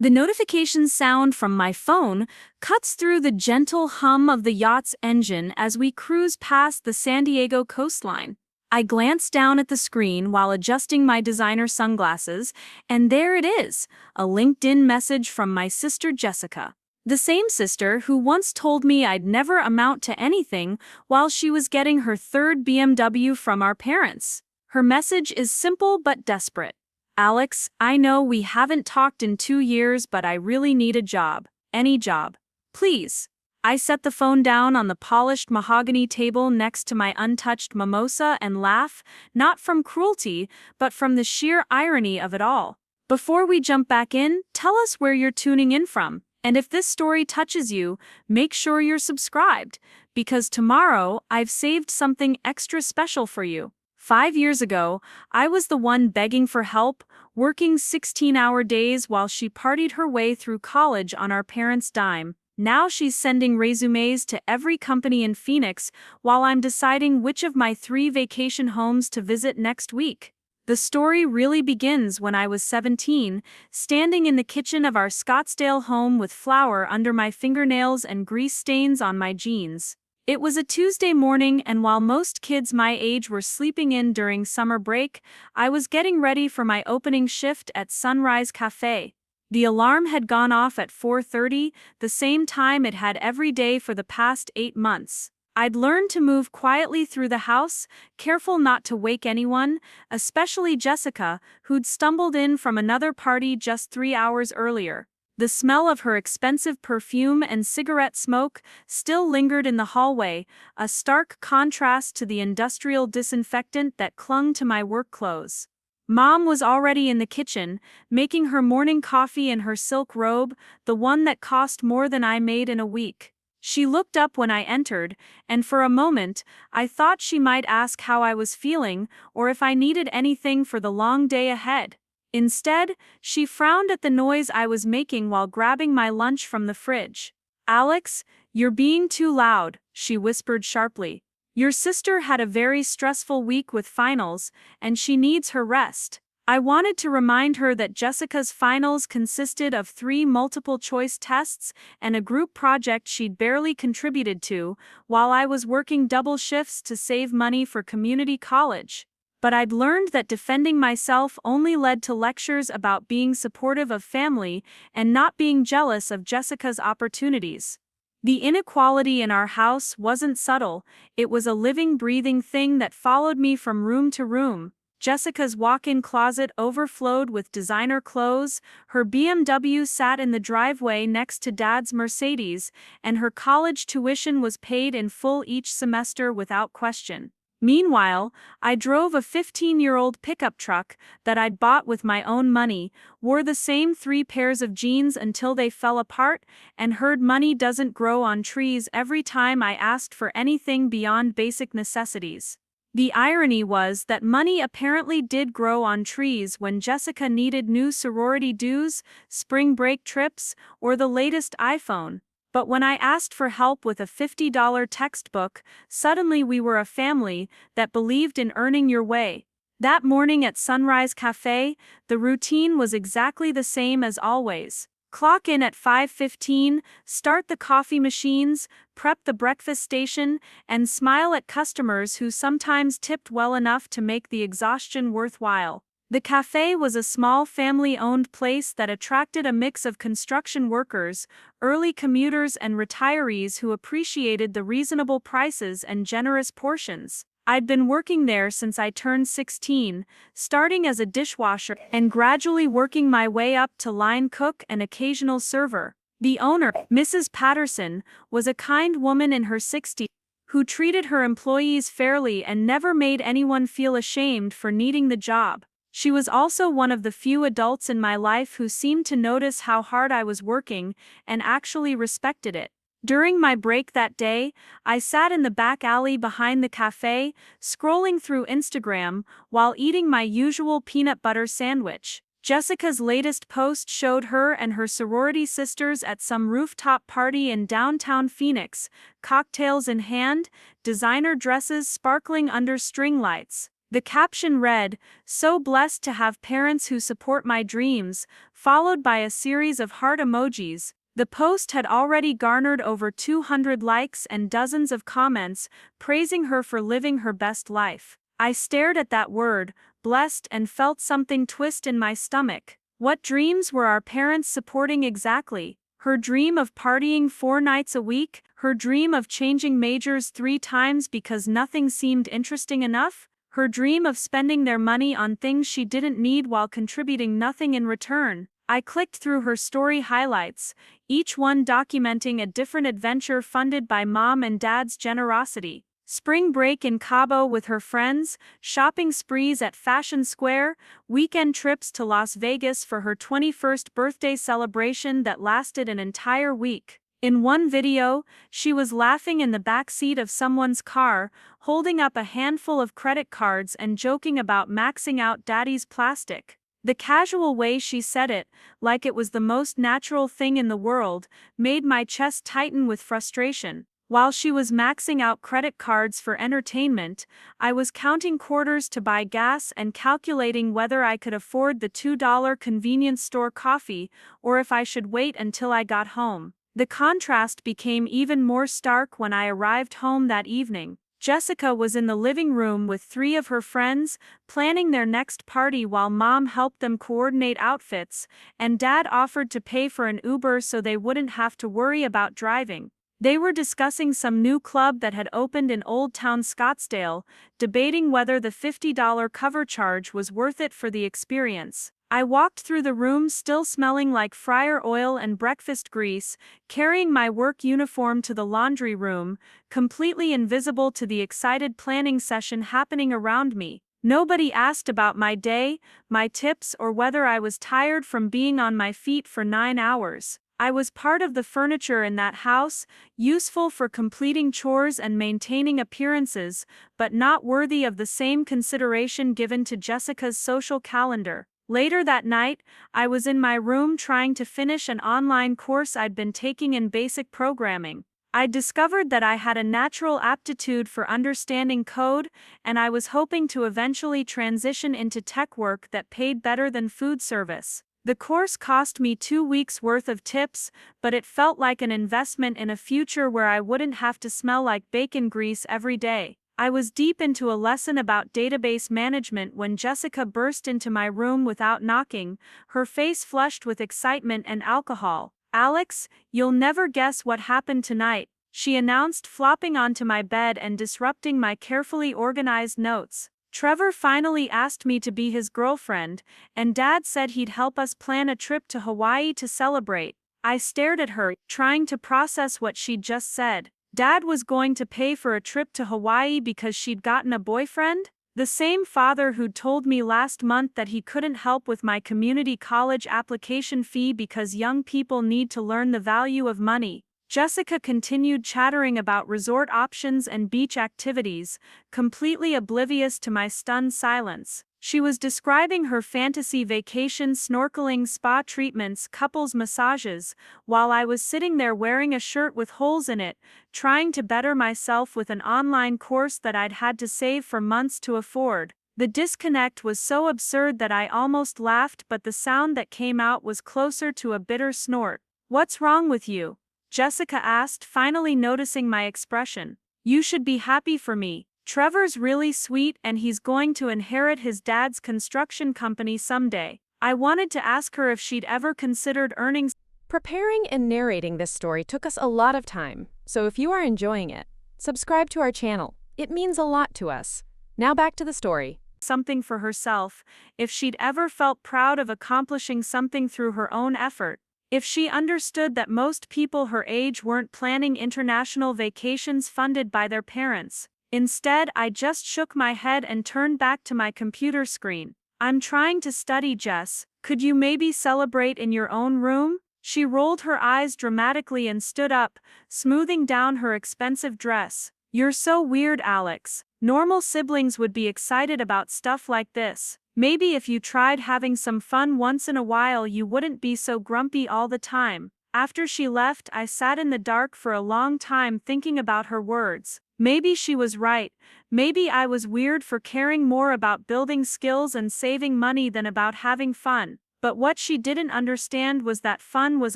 The notification sound from my phone cuts through the gentle hum of the yacht's engine as we cruise past the San Diego coastline. I glance down at the screen while adjusting my designer sunglasses, and there it is, a LinkedIn message from my sister Jessica. The same sister who once told me I'd never amount to anything while she was getting her third BMW from our parents. Her message is simple but desperate. Alex, I know we haven't talked in 2 years, but I really need a job. Any job. Please. I set the phone down on the polished mahogany table next to my untouched mimosa and laugh, not from cruelty, but from the sheer irony of it all. Before we jump back in, tell us where you're tuning in from. And if this story touches you, make sure you're subscribed, because tomorrow I've saved something extra special for you. 5 years ago, I was the one begging for help, working 16-hour days while she partied her way through college on our parents' dime. Now she's sending resumes to every company in Phoenix while I'm deciding which of my 3 vacation homes to visit next week. The story really begins when I was 17, standing in the kitchen of our Scottsdale home with flour under my fingernails and grease stains on my jeans. It was a Tuesday morning, and while most kids my age were sleeping in during summer break, I was getting ready for my opening shift at Sunrise Café. The alarm had gone off at 4:30, the same time it had every day for the past 8 months. I'd learned to move quietly through the house, careful not to wake anyone, especially Jessica, who'd stumbled in from another party just 3 hours earlier. The smell of her expensive perfume and cigarette smoke still lingered in the hallway, a stark contrast to the industrial disinfectant that clung to my work clothes. Mom was already in the kitchen, making her morning coffee in her silk robe, the one that cost more than I made in a week. She looked up when I entered, and for a moment, I thought she might ask how I was feeling or if I needed anything for the long day ahead. Instead, she frowned at the noise I was making while grabbing my lunch from the fridge. "Alex, you're being too loud," she whispered sharply. "Your sister had a very stressful week with finals, and she needs her rest." I wanted to remind her that Jessica's finals consisted of 3 multiple-choice tests and a group project she'd barely contributed to, while I was working double shifts to save money for community college. But I'd learned that defending myself only led to lectures about being supportive of family and not being jealous of Jessica's opportunities. The inequality in our house wasn't subtle, it was a living, breathing thing that followed me from room to room. Jessica's walk-in closet overflowed with designer clothes, her BMW sat in the driveway next to Dad's Mercedes, and her college tuition was paid in full each semester without question. Meanwhile, I drove a 15-year-old pickup truck that I'd bought with my own money, wore the same 3 pairs of jeans until they fell apart, and heard money doesn't grow on trees every time I asked for anything beyond basic necessities. The irony was that money apparently did grow on trees when Jessica needed new sorority dues, spring break trips, or the latest iPhone. But when I asked for help with a $50 textbook, suddenly we were a family that believed in earning your way. That morning at Sunrise Café, the routine was exactly the same as always. Clock in at 5:15, start the coffee machines, prep the breakfast station, and smile at customers who sometimes tipped well enough to make the exhaustion worthwhile. The cafe was a small family-owned place that attracted a mix of construction workers, early commuters, and retirees who appreciated the reasonable prices and generous portions. I'd been working there since I turned 16, starting as a dishwasher and gradually working my way up to line cook and occasional server. The owner, Mrs. Patterson, was a kind woman in her 60s who treated her employees fairly and never made anyone feel ashamed for needing the job. She was also one of the few adults in my life who seemed to notice how hard I was working and actually respected it. During my break that day, I sat in the back alley behind the cafe, scrolling through Instagram while eating my usual peanut butter sandwich. Jessica's latest post showed her and her sorority sisters at some rooftop party in downtown Phoenix, cocktails in hand, designer dresses sparkling under string lights. The caption read, "So blessed to have parents who support my dreams," followed by a series of heart emojis. The post had already garnered over 200 likes and dozens of comments, praising her for living her best life. I stared at that word, blessed, and felt something twist in my stomach. What dreams were our parents supporting exactly? Her dream of partying 4 nights a week? Her dream of changing majors 3 times because nothing seemed interesting enough? Her dream of spending their money on things she didn't need while contributing nothing in return? I clicked through her story highlights, each one documenting a different adventure funded by mom and dad's generosity. Spring break in Cabo with her friends, shopping sprees at Fashion Square, weekend trips to Las Vegas for her 21st birthday celebration that lasted an entire week. In one video, she was laughing in the backseat of someone's car, holding up a handful of credit cards and joking about maxing out daddy's plastic. The casual way she said it, like it was the most natural thing in the world, made my chest tighten with frustration. While she was maxing out credit cards for entertainment, I was counting quarters to buy gas and calculating whether I could afford the $2 convenience store coffee or if I should wait until I got home. The contrast became even more stark when I arrived home that evening. Jessica was in the living room with 3 of her friends, planning their next party while mom helped them coordinate outfits, and dad offered to pay for an Uber so they wouldn't have to worry about driving. They were discussing some new club that had opened in Old Town Scottsdale, debating whether the $50 cover charge was worth it for the experience. I walked through the room still smelling like fryer oil and breakfast grease, carrying my work uniform to the laundry room, completely invisible to the excited planning session happening around me. Nobody asked about my day, my tips, or whether I was tired from being on my feet for 9 hours. I was part of the furniture in that house, useful for completing chores and maintaining appearances, but not worthy of the same consideration given to Jessica's social calendar. Later that night, I was in my room trying to finish an online course I'd been taking in basic programming. I discovered that I had a natural aptitude for understanding code, and I was hoping to eventually transition into tech work that paid better than food service. The course cost me 2 weeks' worth of tips, but it felt like an investment in a future where I wouldn't have to smell like bacon grease every day. I was deep into a lesson about database management when Jessica burst into my room without knocking, her face flushed with excitement and alcohol. "Alex, you'll never guess what happened tonight," she announced, flopping onto my bed and disrupting my carefully organized notes. "Trevor finally asked me to be his girlfriend, and Dad said he'd help us plan a trip to Hawaii to celebrate." I stared at her, trying to process what she'd just said. Dad was going to pay for a trip to Hawaii because she'd gotten a boyfriend? The same father who'd told me last month that he couldn't help with my community college application fee because young people need to learn the value of money. Jessica continued chattering about resort options and beach activities, completely oblivious to my stunned silence. She was describing her fantasy vacation, snorkeling, spa treatments, couples massages, while I was sitting there wearing a shirt with holes in it, trying to better myself with an online course that I'd had to save for months to afford. The disconnect was so absurd that I almost laughed, but the sound that came out was closer to a bitter snort. "What's wrong with you?" Jessica asked, finally noticing my expression. "You should be happy for me. Trevor's really sweet and he's going to inherit his dad's construction company someday." I wanted to ask her if she'd ever considered earning. Preparing and narrating this story took us a lot of time, so if you are enjoying it, subscribe to our channel. It means a lot to us. Now back to the story. Something for herself, if she'd ever felt proud of accomplishing something through her own effort. If she understood that most people her age weren't planning international vacations funded by their parents. Instead, I just shook my head and turned back to my computer screen. "I'm trying to study, Jess. Could you maybe celebrate in your own room?" She rolled her eyes dramatically and stood up, smoothing down her expensive dress. "You're so weird, Alex. Normal siblings would be excited about stuff like this. Maybe if you tried having some fun once in a while you wouldn't be so grumpy all the time." After she left, I sat in the dark for a long time thinking about her words. Maybe she was right. Maybe I was weird for caring more about building skills and saving money than about having fun. But what she didn't understand was that fun was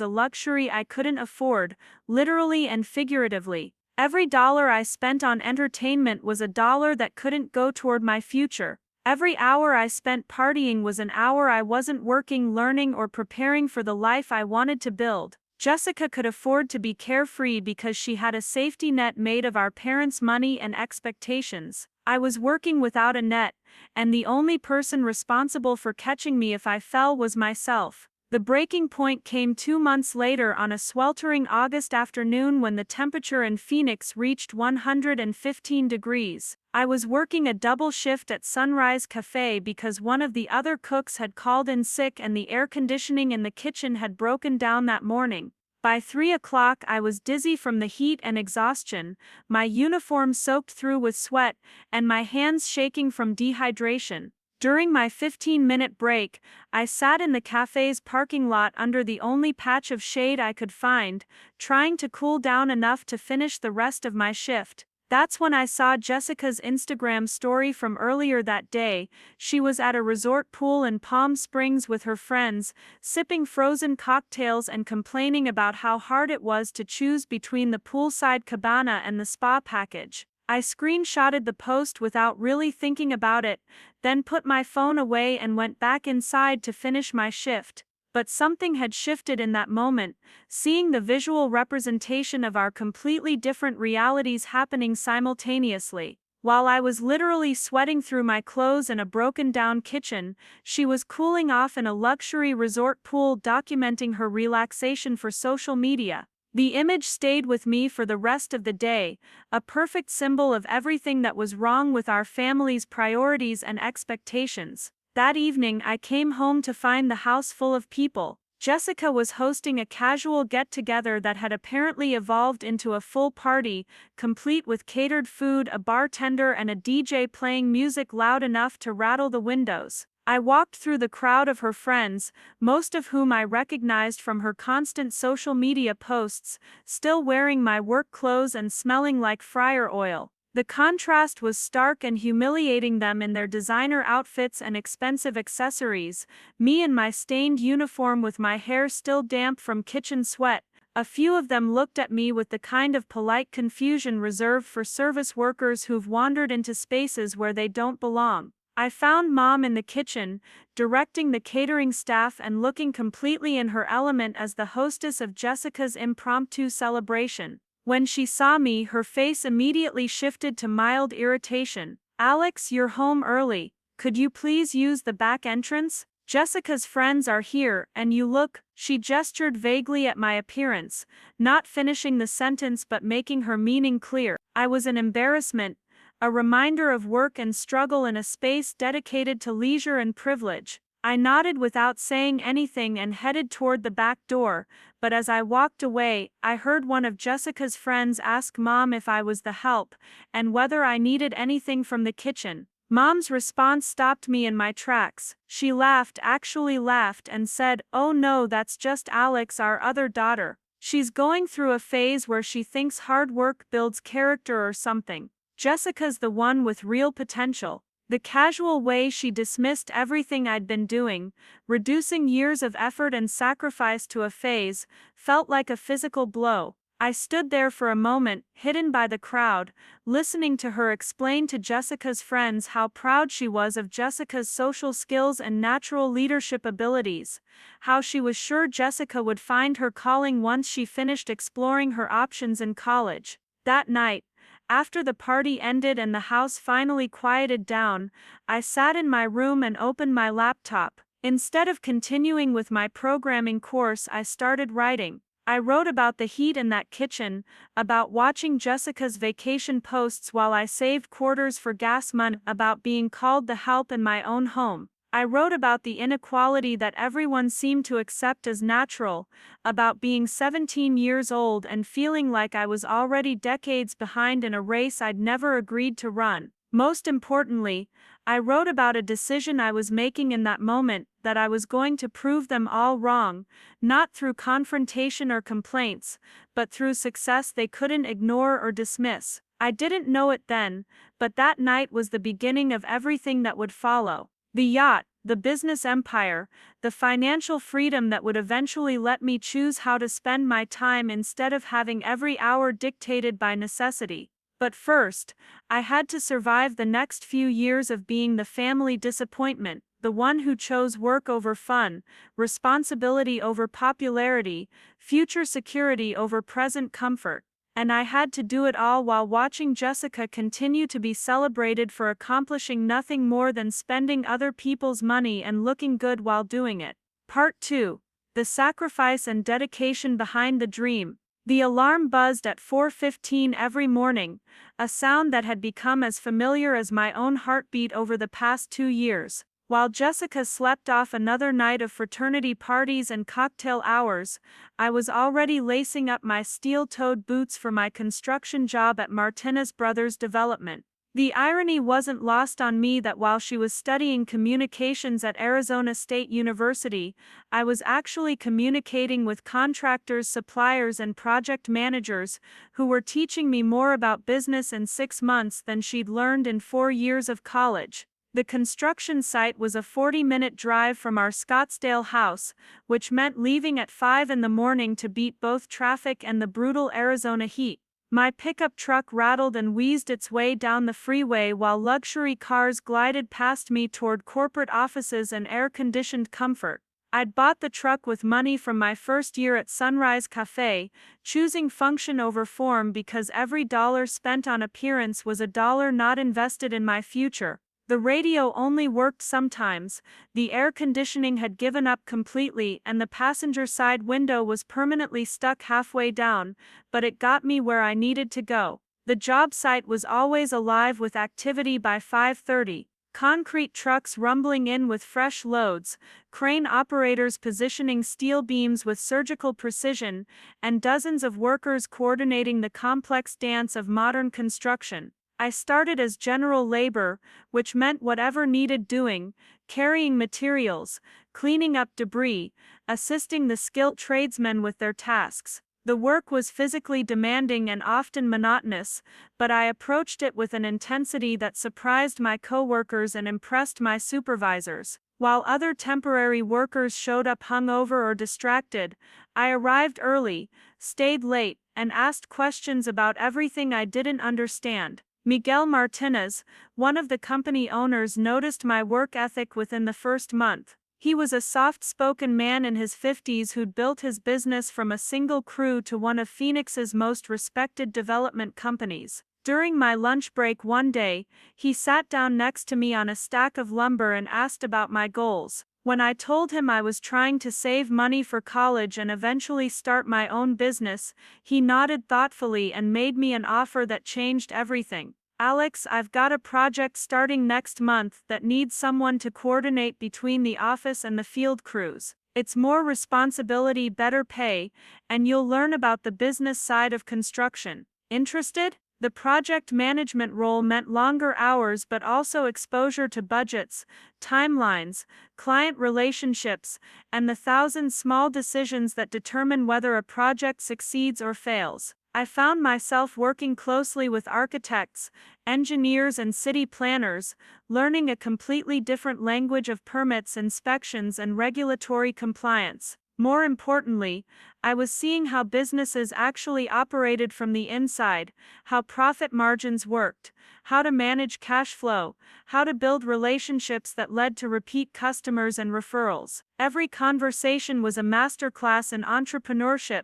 a luxury I couldn't afford, literally and figuratively. Every dollar I spent on entertainment was a dollar that couldn't go toward my future. Every hour I spent partying was an hour I wasn't working, learning, or preparing for the life I wanted to build. Jessica could afford to be carefree because she had a safety net made of our parents' money and expectations. I was working without a net, and the only person responsible for catching me if I fell was myself. The breaking point came 2 months later on a sweltering August afternoon when the temperature in Phoenix reached 115 degrees. I was working a double shift at Sunrise Café because one of the other cooks had called in sick and the air conditioning in the kitchen had broken down that morning. By 3 o'clock I was dizzy from the heat and exhaustion, my uniform soaked through with sweat, and my hands shaking from dehydration. During my 15-minute break, I sat in the cafe's parking lot under the only patch of shade I could find, trying to cool down enough to finish the rest of my shift. That's when I saw Jessica's Instagram story from earlier that day. She was at a resort pool in Palm Springs with her friends, sipping frozen cocktails and complaining about how hard it was to choose between the poolside cabana and the spa package. I screenshotted the post without really thinking about it, then put my phone away and went back inside to finish my shift. But something had shifted in that moment, seeing the visual representation of our completely different realities happening simultaneously. While I was literally sweating through my clothes in a broken-down kitchen, she was cooling off in a luxury resort pool documenting her relaxation for social media. The image stayed with me for the rest of the day, a perfect symbol of everything that was wrong with our family's priorities and expectations. That evening I came home to find the house full of people. Jessica was hosting a casual get-together that had apparently evolved into a full party, complete with catered food, a bartender, and a DJ playing music loud enough to rattle the windows. I walked through the crowd of her friends, most of whom I recognized from her constant social media posts, still wearing my work clothes and smelling like fryer oil. The contrast was stark and humiliating, them in their designer outfits and expensive accessories, me in my stained uniform with my hair still damp from kitchen sweat. A few of them looked at me with the kind of polite confusion reserved for service workers who've wandered into spaces where they don't belong. I found Mom in the kitchen, directing the catering staff and looking completely in her element as the hostess of Jessica's impromptu celebration. When she saw me, her face immediately shifted to mild irritation. "Alex, you're home early. Could you please use the back entrance? Jessica's friends are here, and you look..." She gestured vaguely at my appearance, not finishing the sentence but making her meaning clear. I was an embarrassment, a reminder of work and struggle in a space dedicated to leisure and privilege. I nodded without saying anything and headed toward the back door, but as I walked away, I heard one of Jessica's friends ask Mom if I was the help, and whether I needed anything from the kitchen. Mom's response stopped me in my tracks. She laughed, actually laughed, and said, "Oh no, that's just Alex, our other daughter. She's going through a phase where she thinks hard work builds character or something. Jessica's the one with real potential." The casual way she dismissed everything I'd been doing, reducing years of effort and sacrifice to a phase, felt like a physical blow. I stood there for a moment, hidden by the crowd, listening to her explain to Jessica's friends how proud she was of Jessica's social skills and natural leadership abilities, how she was sure Jessica would find her calling once she finished exploring her options in college. That night, after the party ended and the house finally quieted down, I sat in my room and opened my laptop. Instead of continuing with my programming course, I started writing. I wrote about the heat in that kitchen, about watching Jessica's vacation posts while I saved quarters for gas money, about being called the help in my own home. I wrote about the inequality that everyone seemed to accept as natural, about being 17 years old and feeling like I was already decades behind in a race I'd never agreed to run. Most importantly, I wrote about a decision I was making in that moment, that I was going to prove them all wrong, not through confrontation or complaints, but through success they couldn't ignore or dismiss. I didn't know it then, but that night was the beginning of everything that would follow. The yacht, the business empire, the financial freedom that would eventually let me choose how to spend my time instead of having every hour dictated by necessity. But first, I had to survive the next few years of being the family disappointment, the one who chose work over fun, responsibility over popularity, future security over present comfort. And I had to do it all while watching Jessica continue to be celebrated for accomplishing nothing more than spending other people's money and looking good while doing it. Part 2. The sacrifice and dedication behind the dream. The alarm buzzed at 4:15 every morning, a sound that had become as familiar as my own heartbeat over the past 2 years. While Jessica slept off another night of fraternity parties and cocktail hours, I was already lacing up my steel-toed boots for my construction job at Martinez Brothers Development. The irony wasn't lost on me that while she was studying communications at Arizona State University, I was actually communicating with contractors, suppliers, and project managers who were teaching me more about business in 6 months than she'd learned in 4 years of college. The construction site was a 40-minute drive from our Scottsdale house, which meant leaving at 5 in the morning to beat both traffic and the brutal Arizona heat. My pickup truck rattled and wheezed its way down the freeway while luxury cars glided past me toward corporate offices and air-conditioned comfort. I'd bought the truck with money from my first year at Sunrise Café, choosing function over form because every dollar spent on appearance was a dollar not invested in my future. The radio only worked sometimes, the air conditioning had given up completely, and the passenger side window was permanently stuck halfway down, but it got me where I needed to go. The job site was always alive with activity by 5:30, concrete trucks rumbling in with fresh loads, crane operators positioning steel beams with surgical precision, and dozens of workers coordinating the complex dance of modern construction. I started as general labor, which meant whatever needed doing, carrying materials, cleaning up debris, assisting the skilled tradesmen with their tasks. The work was physically demanding and often monotonous, but I approached it with an intensity that surprised my coworkers and impressed my supervisors. While other temporary workers showed up hungover or distracted, I arrived early, stayed late, and asked questions about everything I didn't understand. Miguel Martinez, one of the company owners, noticed my work ethic within the first month. He was a soft-spoken man in his 50s who'd built his business from a single crew to one of Phoenix's most respected development companies. During my lunch break one day, he sat down next to me on a stack of lumber and asked about my goals. When I told him I was trying to save money for college and eventually start my own business, he nodded thoughtfully and made me an offer that changed everything. "Alex, I've got a project starting next month that needs someone to coordinate between the office and the field crews. It's more responsibility, better pay, and you'll learn about the business side of construction. Interested?" The project management role meant longer hours but also exposure to budgets, timelines, client relationships, and the thousand small decisions that determine whether a project succeeds or fails. I found myself working closely with architects, engineers, and city planners, learning a completely different language of permits, inspections, and regulatory compliance. More importantly, I was seeing how businesses actually operated from the inside, how profit margins worked, how to manage cash flow, how to build relationships that led to repeat customers and referrals. Every conversation was a masterclass in entrepreneurship,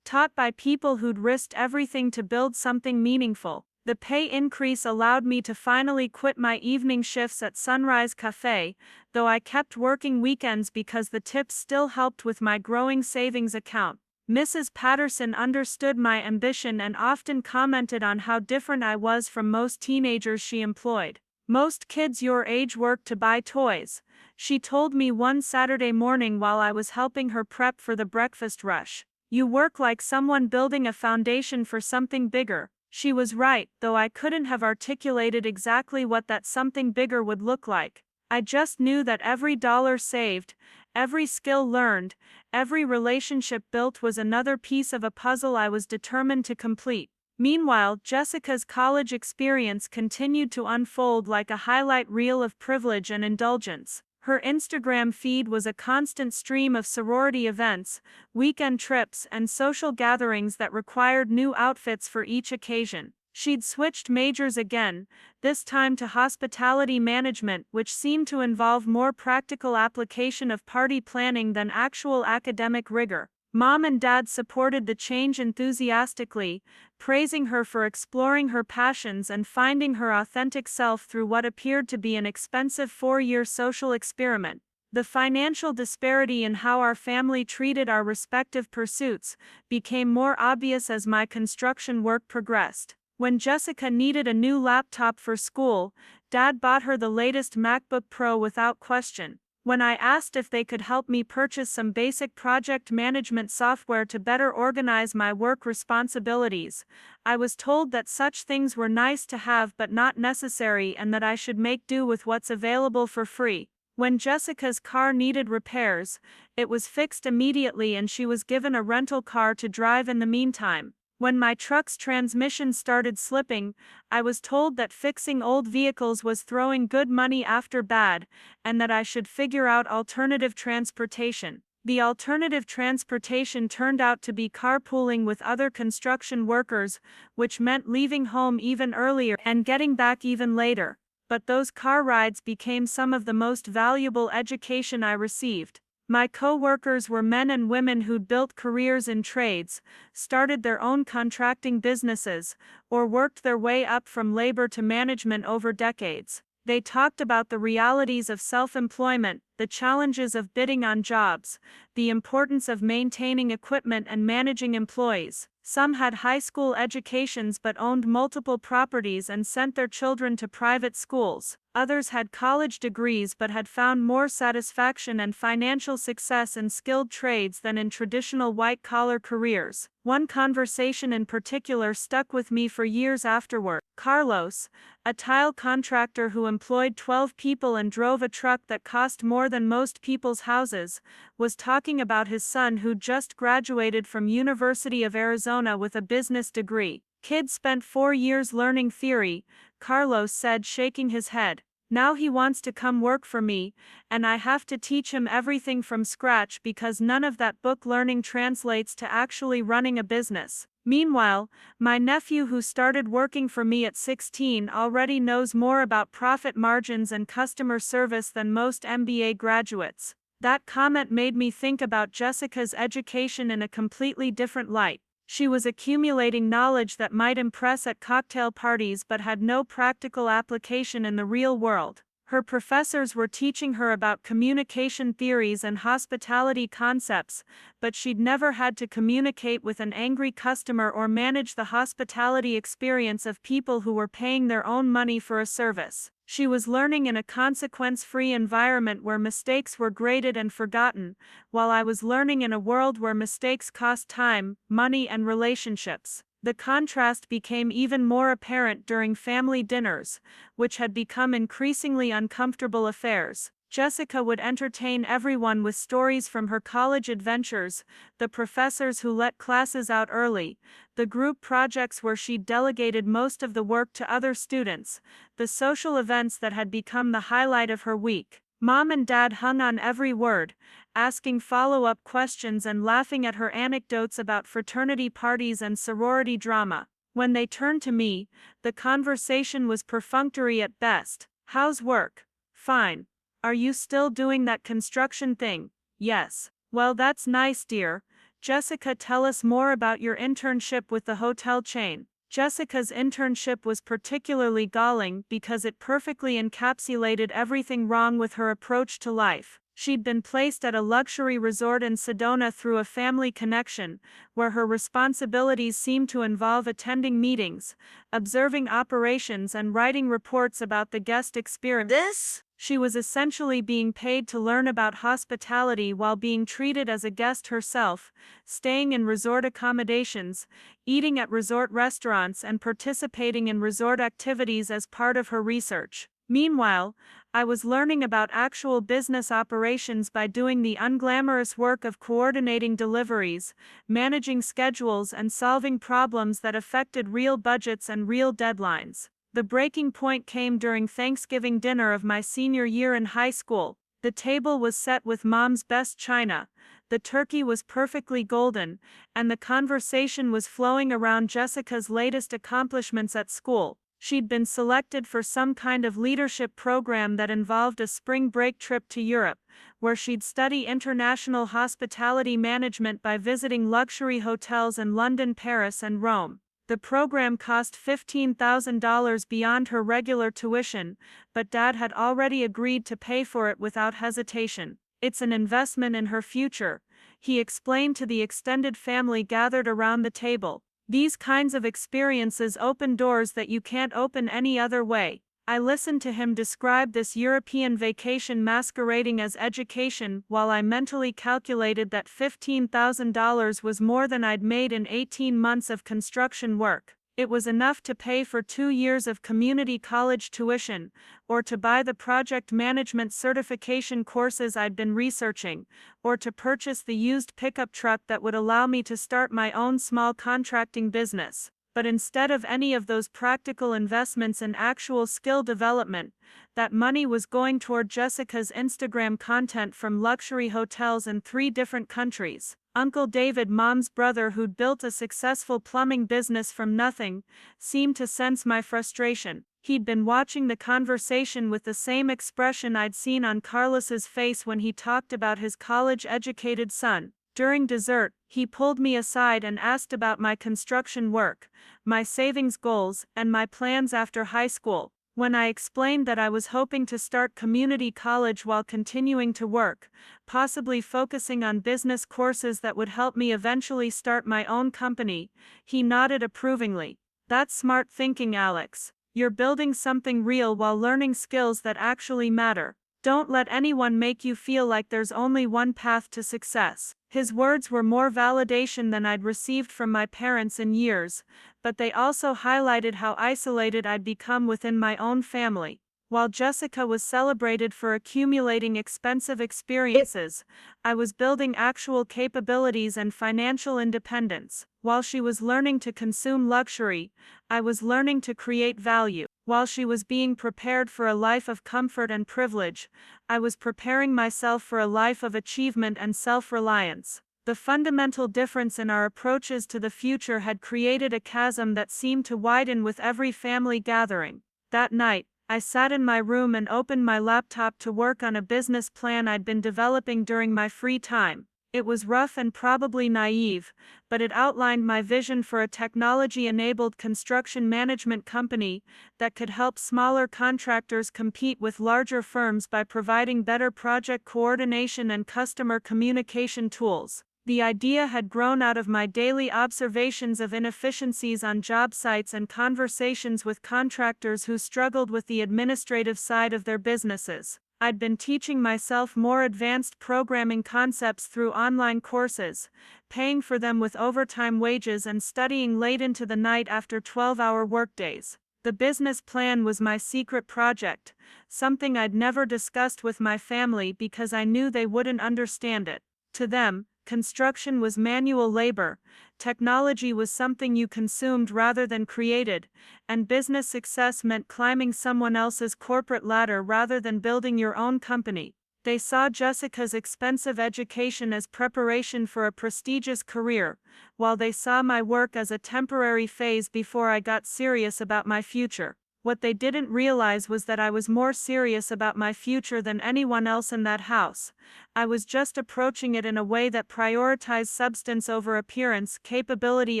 taught by people who'd risked everything to build something meaningful. The pay increase allowed me to finally quit my evening shifts at Sunrise Café, though I kept working weekends because the tips still helped with my growing savings account. Mrs. Patterson understood my ambition and often commented on how different I was from most teenagers she employed. "Most kids your age work to buy toys," she told me one Saturday morning while I was helping her prep for the breakfast rush. "You work like someone building a foundation for something bigger." She was right, though I couldn't have articulated exactly what that something bigger would look like. I just knew that every dollar saved, every skill learned, every relationship built was another piece of a puzzle I was determined to complete. Meanwhile, Jessica's college experience continued to unfold like a highlight reel of privilege and indulgence. Her Instagram feed was a constant stream of sorority events, weekend trips, and social gatherings that required new outfits for each occasion. She'd switched majors again, this time to hospitality management, which seemed to involve more practical application of party planning than actual academic rigor. Mom and Dad supported the change enthusiastically, praising her for exploring her passions and finding her authentic self through what appeared to be an expensive 4-year social experiment. The financial disparity in how our family treated our respective pursuits became more obvious as my construction work progressed. When Jessica needed a new laptop for school, Dad bought her the latest MacBook Pro without question. When I asked if they could help me purchase some basic project management software to better organize my work responsibilities, I was told that such things were nice to have but not necessary and that I should make do with what's available for free. When Jessica's car needed repairs, it was fixed immediately and she was given a rental car to drive in the meantime. When my truck's transmission started slipping, I was told that fixing old vehicles was throwing good money after bad, and that I should figure out alternative transportation. The alternative transportation turned out to be carpooling with other construction workers, which meant leaving home even earlier and getting back even later. But those car rides became some of the most valuable education I received. My co-workers were men and women who'd built careers in trades, started their own contracting businesses, or worked their way up from labor to management over decades. They talked about the realities of self-employment, the challenges of bidding on jobs, the importance of maintaining equipment and managing employees. Some had high school educations but owned multiple properties and sent their children to private schools. Others had college degrees but had found more satisfaction and financial success in skilled trades than in traditional white-collar careers. One conversation in particular stuck with me for years afterward. Carlos, a tile contractor who employed 12 people and drove a truck that cost more than most people's houses, was talking about his son who'd just graduated from University of Arizona with a business degree. Kid spent 4 years learning theory, Carlos said, shaking his head. Now he wants to come work for me, and I have to teach him everything from scratch because none of that book learning translates to actually running a business. Meanwhile, my nephew who started working for me at 16 already knows more about profit margins and customer service than most MBA graduates. That comment made me think about Jessica's education in a completely different light. She was accumulating knowledge that might impress at cocktail parties but had no practical application in the real world. Her professors were teaching her about communication theories and hospitality concepts, but she'd never had to communicate with an angry customer or manage the hospitality experience of people who were paying their own money for a service. She was learning in a consequence-free environment where mistakes were graded and forgotten, while I was learning in a world where mistakes cost time, money, and relationships. The contrast became even more apparent during family dinners, which had become increasingly uncomfortable affairs. Jessica would entertain everyone with stories from her college adventures, the professors who let classes out early, the group projects where she delegated most of the work to other students, the social events that had become the highlight of her week. Mom and Dad hung on every word, asking follow-up questions and laughing at her anecdotes about fraternity parties and sorority drama. When they turned to me, the conversation was perfunctory at best. "How's work?" "Fine." "Are you still doing that construction thing?" "Yes." "Well, that's nice, dear. Jessica, tell us more about your internship with the hotel chain." Jessica's internship was particularly galling because it perfectly encapsulated everything wrong with her approach to life. She'd been placed at a luxury resort in Sedona through a family connection, where her responsibilities seemed to involve attending meetings, observing operations, and writing reports about the guest experience. She was essentially being paid to learn about hospitality while being treated as a guest herself, staying in resort accommodations, eating at resort restaurants, and participating in resort activities as part of her research. Meanwhile, I was learning about actual business operations by doing the unglamorous work of coordinating deliveries, managing schedules, and solving problems that affected real budgets and real deadlines. The breaking point came during Thanksgiving dinner of my senior year in high school. The table was set with Mom's best china, the turkey was perfectly golden, and the conversation was flowing around Jessica's latest accomplishments at school. She'd been selected for some kind of leadership program that involved a spring break trip to Europe, where she'd study international hospitality management by visiting luxury hotels in London, Paris, and Rome. The program cost $15,000 beyond her regular tuition, but Dad had already agreed to pay for it without hesitation. It's an investment in her future, he explained to the extended family gathered around the table. These kinds of experiences open doors that you can't open any other way. I listened to him describe this European vacation masquerading as education while I mentally calculated that $15,000 was more than I'd made in 18 months of construction work. It was enough to pay for 2 years of community college tuition, or to buy the project management certification courses I'd been researching, or to purchase the used pickup truck that would allow me to start my own small contracting business. But instead of any of those practical investments in actual skill development, that money was going toward Jessica's Instagram content from luxury hotels in 3 different countries. Uncle David, Mom's brother who'd built a successful plumbing business from nothing, seemed to sense my frustration. He'd been watching the conversation with the same expression I'd seen on Carlos's face when he talked about his college-educated son. During dessert, he pulled me aside and asked about my construction work, my savings goals, and my plans after high school. When I explained that I was hoping to start community college while continuing to work, possibly focusing on business courses that would help me eventually start my own company, he nodded approvingly. That's smart thinking, Alex. You're building something real while learning skills that actually matter. Don't let anyone make you feel like there's only one path to success. His words were more validation than I'd received from my parents in years, but they also highlighted how isolated I'd become within my own family. While Jessica was celebrated for accumulating expensive experiences, I was building actual capabilities and financial independence. While she was learning to consume luxury, I was learning to create value. While she was being prepared for a life of comfort and privilege, I was preparing myself for a life of achievement and self-reliance. The fundamental difference in our approaches to the future had created a chasm that seemed to widen with every family gathering. That night, I sat in my room and opened my laptop to work on a business plan I'd been developing during my free time. It was rough and probably naive, but it outlined my vision for a technology-enabled construction management company that could help smaller contractors compete with larger firms by providing better project coordination and customer communication tools. The idea had grown out of my daily observations of inefficiencies on job sites and conversations with contractors who struggled with the administrative side of their businesses. I'd been teaching myself more advanced programming concepts through online courses, paying for them with overtime wages and studying late into the night after 12-hour workdays. The business plan was my secret project, something I'd never discussed with my family because I knew they wouldn't understand it. To them, construction was manual labor, technology was something you consumed rather than created, and business success meant climbing someone else's corporate ladder rather than building your own company. They saw Jessica's expensive education as preparation for a prestigious career, while they saw my work as a temporary phase before I got serious about my future. What they didn't realize was that I was more serious about my future than anyone else in that house. I was just approaching it in a way that prioritized substance over appearance, capability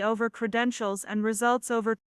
over credentials, and results over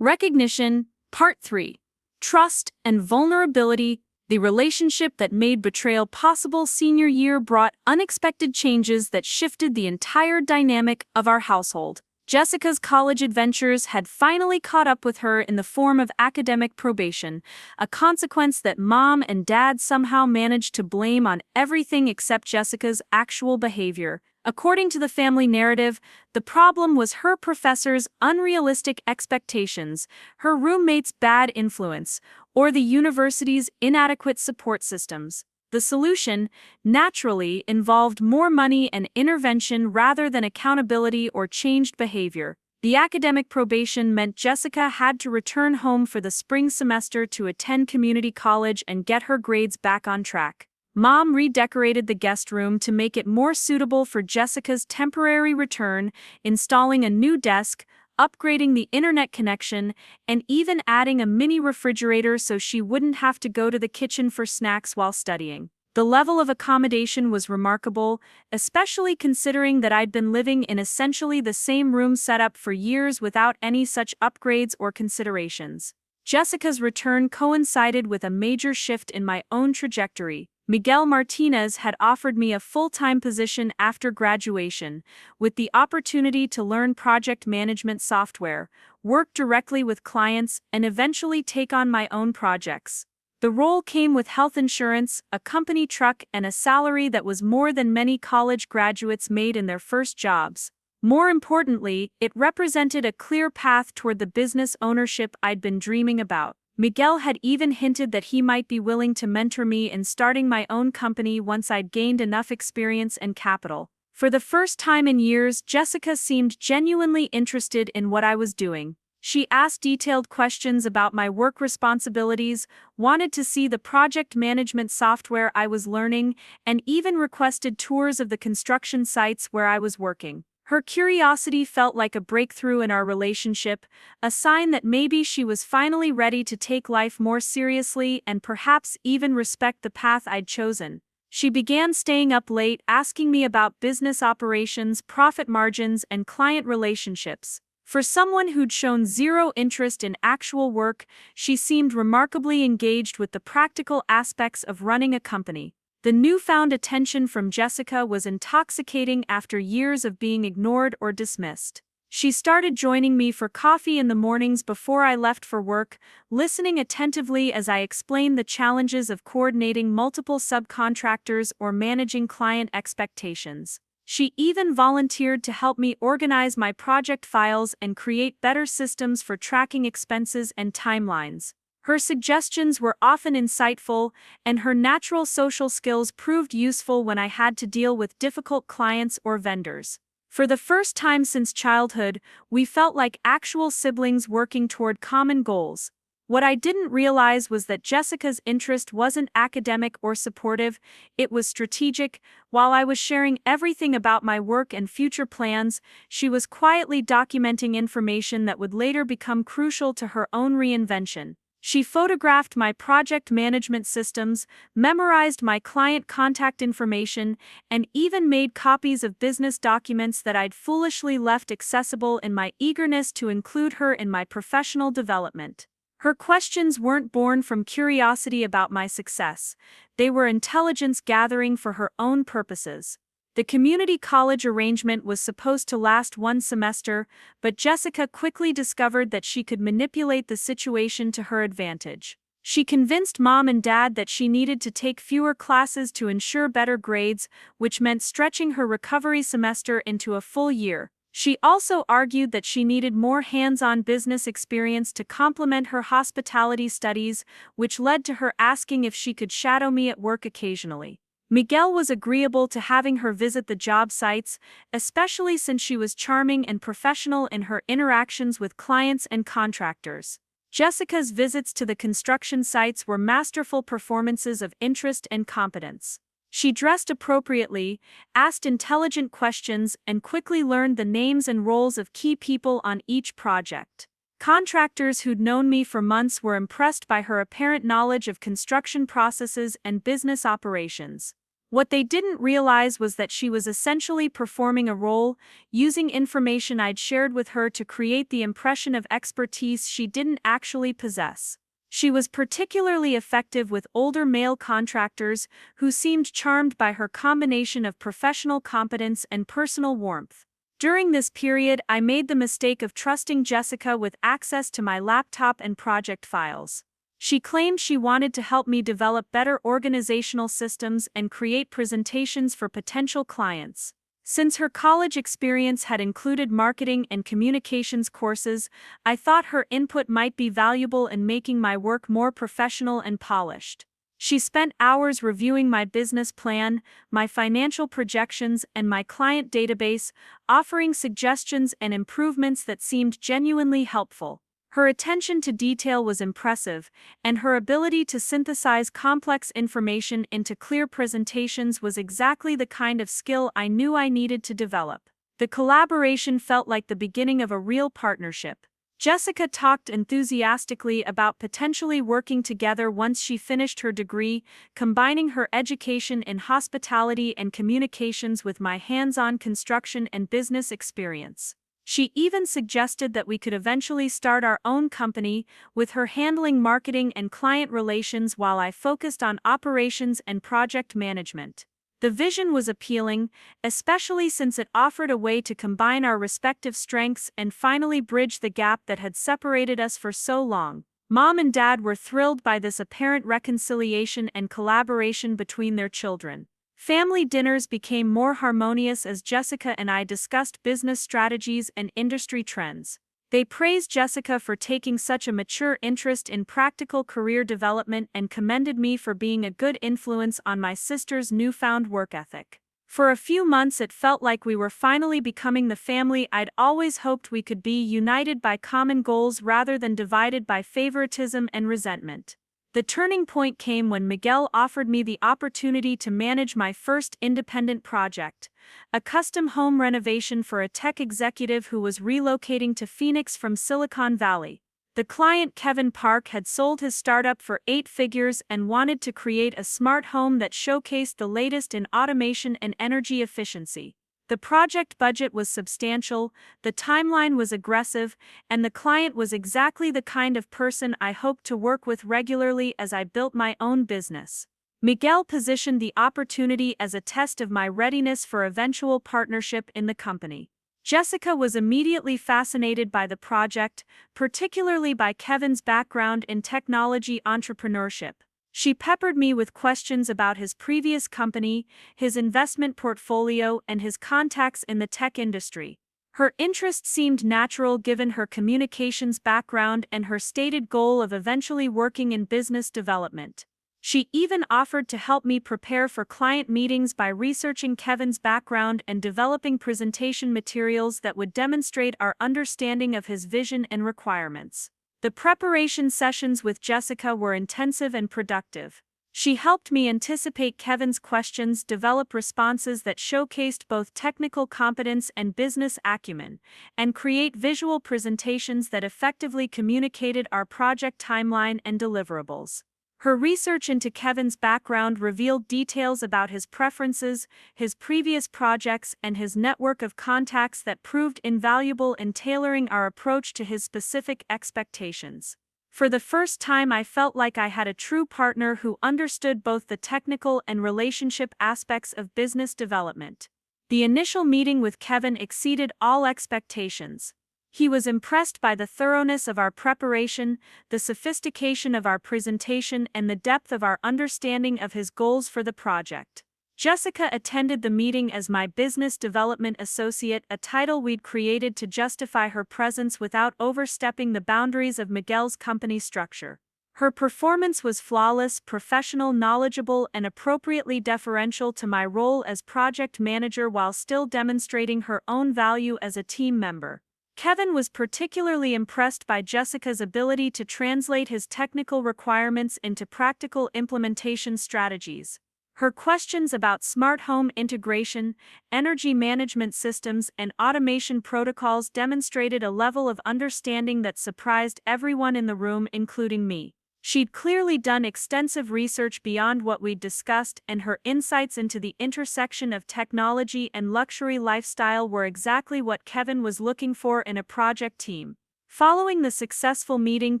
Recognition, Part 3. Trust and Vulnerability. The relationship that made betrayal possible senior year brought unexpected changes that shifted the entire dynamic of our household. Jessica's college adventures had finally caught up with her in the form of academic probation, a consequence that Mom and Dad somehow managed to blame on everything except Jessica's actual behavior. According to the family narrative, the problem was her professor's unrealistic expectations, her roommate's bad influence, or the university's inadequate support systems. The solution, naturally, involved more money and intervention rather than accountability or changed behavior. The academic probation meant Jessica had to return home for the spring semester to attend community college and get her grades back on track. Mom redecorated the guest room to make it more suitable for Jessica's temporary return, installing a new desk, upgrading the internet connection, and even adding a mini refrigerator so she wouldn't have to go to the kitchen for snacks while studying. The level of accommodation was remarkable, especially considering that I'd been living in essentially the same room setup for years without any such upgrades or considerations. Jessica's return coincided with a major shift in my own trajectory. Miguel Martinez had offered me a full-time position after graduation, with the opportunity to learn project management software, work directly with clients, and eventually take on my own projects. The role came with health insurance, a company truck, and a salary that was more than many college graduates made in their first jobs. More importantly, it represented a clear path toward the business ownership I'd been dreaming about. Miguel had even hinted that he might be willing to mentor me in starting my own company once I'd gained enough experience and capital. For the first time in years, Jessica seemed genuinely interested in what I was doing. She asked detailed questions about my work responsibilities, wanted to see the project management software I was learning, and even requested tours of the construction sites where I was working. Her curiosity felt like a breakthrough in our relationship, a sign that maybe she was finally ready to take life more seriously and perhaps even respect the path I'd chosen. She began staying up late, asking me about business operations, profit margins, and client relationships. For someone who'd shown zero interest in actual work, she seemed remarkably engaged with the practical aspects of running a company. The newfound attention from Jessica was intoxicating after years of being ignored or dismissed. She started joining me for coffee in the mornings before I left for work, listening attentively as I explained the challenges of coordinating multiple subcontractors or managing client expectations. She even volunteered to help me organize my project files and create better systems for tracking expenses and timelines. Her suggestions were often insightful, and her natural social skills proved useful when I had to deal with difficult clients or vendors. For the first time since childhood, we felt like actual siblings working toward common goals. What I didn't realize was that Jessica's interest wasn't academic or supportive, it was strategic. While I was sharing everything about my work and future plans, she was quietly documenting information that would later become crucial to her own reinvention. She photographed my project management systems, memorized my client contact information, and even made copies of business documents that I'd foolishly left accessible in my eagerness to include her in my professional development. Her questions weren't born from curiosity about my success, they were intelligence gathering for her own purposes. The community college arrangement was supposed to last one semester, but Jessica quickly discovered that she could manipulate the situation to her advantage. She convinced Mom and Dad that she needed to take fewer classes to ensure better grades, which meant stretching her recovery semester into a full year. She also argued that she needed more hands-on business experience to complement her hospitality studies, which led to her asking if she could shadow me at work occasionally. Miguel was agreeable to having her visit the job sites, especially since she was charming and professional in her interactions with clients and contractors. Jessica's visits to the construction sites were masterful performances of interest and competence. She dressed appropriately, asked intelligent questions, and quickly learned the names and roles of key people on each project. Contractors who'd known me for months were impressed by her apparent knowledge of construction processes and business operations. What they didn't realize was that she was essentially performing a role, using information I'd shared with her to create the impression of expertise she didn't actually possess. She was particularly effective with older male contractors who seemed charmed by her combination of professional competence and personal warmth. During this period, I made the mistake of trusting Jessica with access to my laptop and project files. She claimed she wanted to help me develop better organizational systems and create presentations for potential clients. Since her college experience had included marketing and communications courses, I thought her input might be valuable in making my work more professional and polished. She spent hours reviewing my business plan, my financial projections, and my client database, offering suggestions and improvements that seemed genuinely helpful. Her attention to detail was impressive, and her ability to synthesize complex information into clear presentations was exactly the kind of skill I knew I needed to develop. The collaboration felt like the beginning of a real partnership. Jessica talked enthusiastically about potentially working together once she finished her degree, combining her education in hospitality and communications with my hands-on construction and business experience. She even suggested that we could eventually start our own company, with her handling marketing and client relations while I focused on operations and project management. The vision was appealing, especially since it offered a way to combine our respective strengths and finally bridge the gap that had separated us for so long. Mom and Dad were thrilled by this apparent reconciliation and collaboration between their children. Family dinners became more harmonious as Jessica and I discussed business strategies and industry trends. They praised Jessica for taking such a mature interest in practical career development and commended me for being a good influence on my sister's newfound work ethic. For a few months, it felt like we were finally becoming the family I'd always hoped we could be, united by common goals rather than divided by favoritism and resentment. The turning point came when Miguel offered me the opportunity to manage my first independent project, a custom home renovation for a tech executive who was relocating to Phoenix from Silicon Valley. The client, Kevin Park, had sold his startup for 8 figures and wanted to create a smart home that showcased the latest in automation and energy efficiency. The project budget was substantial, the timeline was aggressive, and the client was exactly the kind of person I hoped to work with regularly as I built my own business. Miguel positioned the opportunity as a test of my readiness for eventual partnership in the company. Jessica was immediately fascinated by the project, particularly by Kevin's background in technology entrepreneurship. She peppered me with questions about his previous company, his investment portfolio, and his contacts in the tech industry. Her interest seemed natural given her communications background and her stated goal of eventually working in business development. She even offered to help me prepare for client meetings by researching Kevin's background and developing presentation materials that would demonstrate our understanding of his vision and requirements. The preparation sessions with Jessica were intensive and productive. She helped me anticipate Kevin's questions, develop responses that showcased both technical competence and business acumen, and create visual presentations that effectively communicated our project timeline and deliverables. Her research into Kevin's background revealed details about his preferences, his previous projects, and his network of contacts that proved invaluable in tailoring our approach to his specific expectations. For the first time, I felt like I had a true partner who understood both the technical and relationship aspects of business development. The initial meeting with Kevin exceeded all expectations. He was impressed by the thoroughness of our preparation, the sophistication of our presentation, and the depth of our understanding of his goals for the project. Jessica attended the meeting as my business development associate, a title we'd created to justify her presence without overstepping the boundaries of Miguel's company structure. Her performance was flawless, professional, knowledgeable, and appropriately deferential to my role as project manager while still demonstrating her own value as a team member. Kevin was particularly impressed by Jessica's ability to translate his technical requirements into practical implementation strategies. Her questions about smart home integration, energy management systems, and automation protocols demonstrated a level of understanding that surprised everyone in the room, including me. She'd clearly done extensive research beyond what we'd discussed, and her insights into the intersection of technology and luxury lifestyle were exactly what Kevin was looking for in a project team. Following the successful meeting,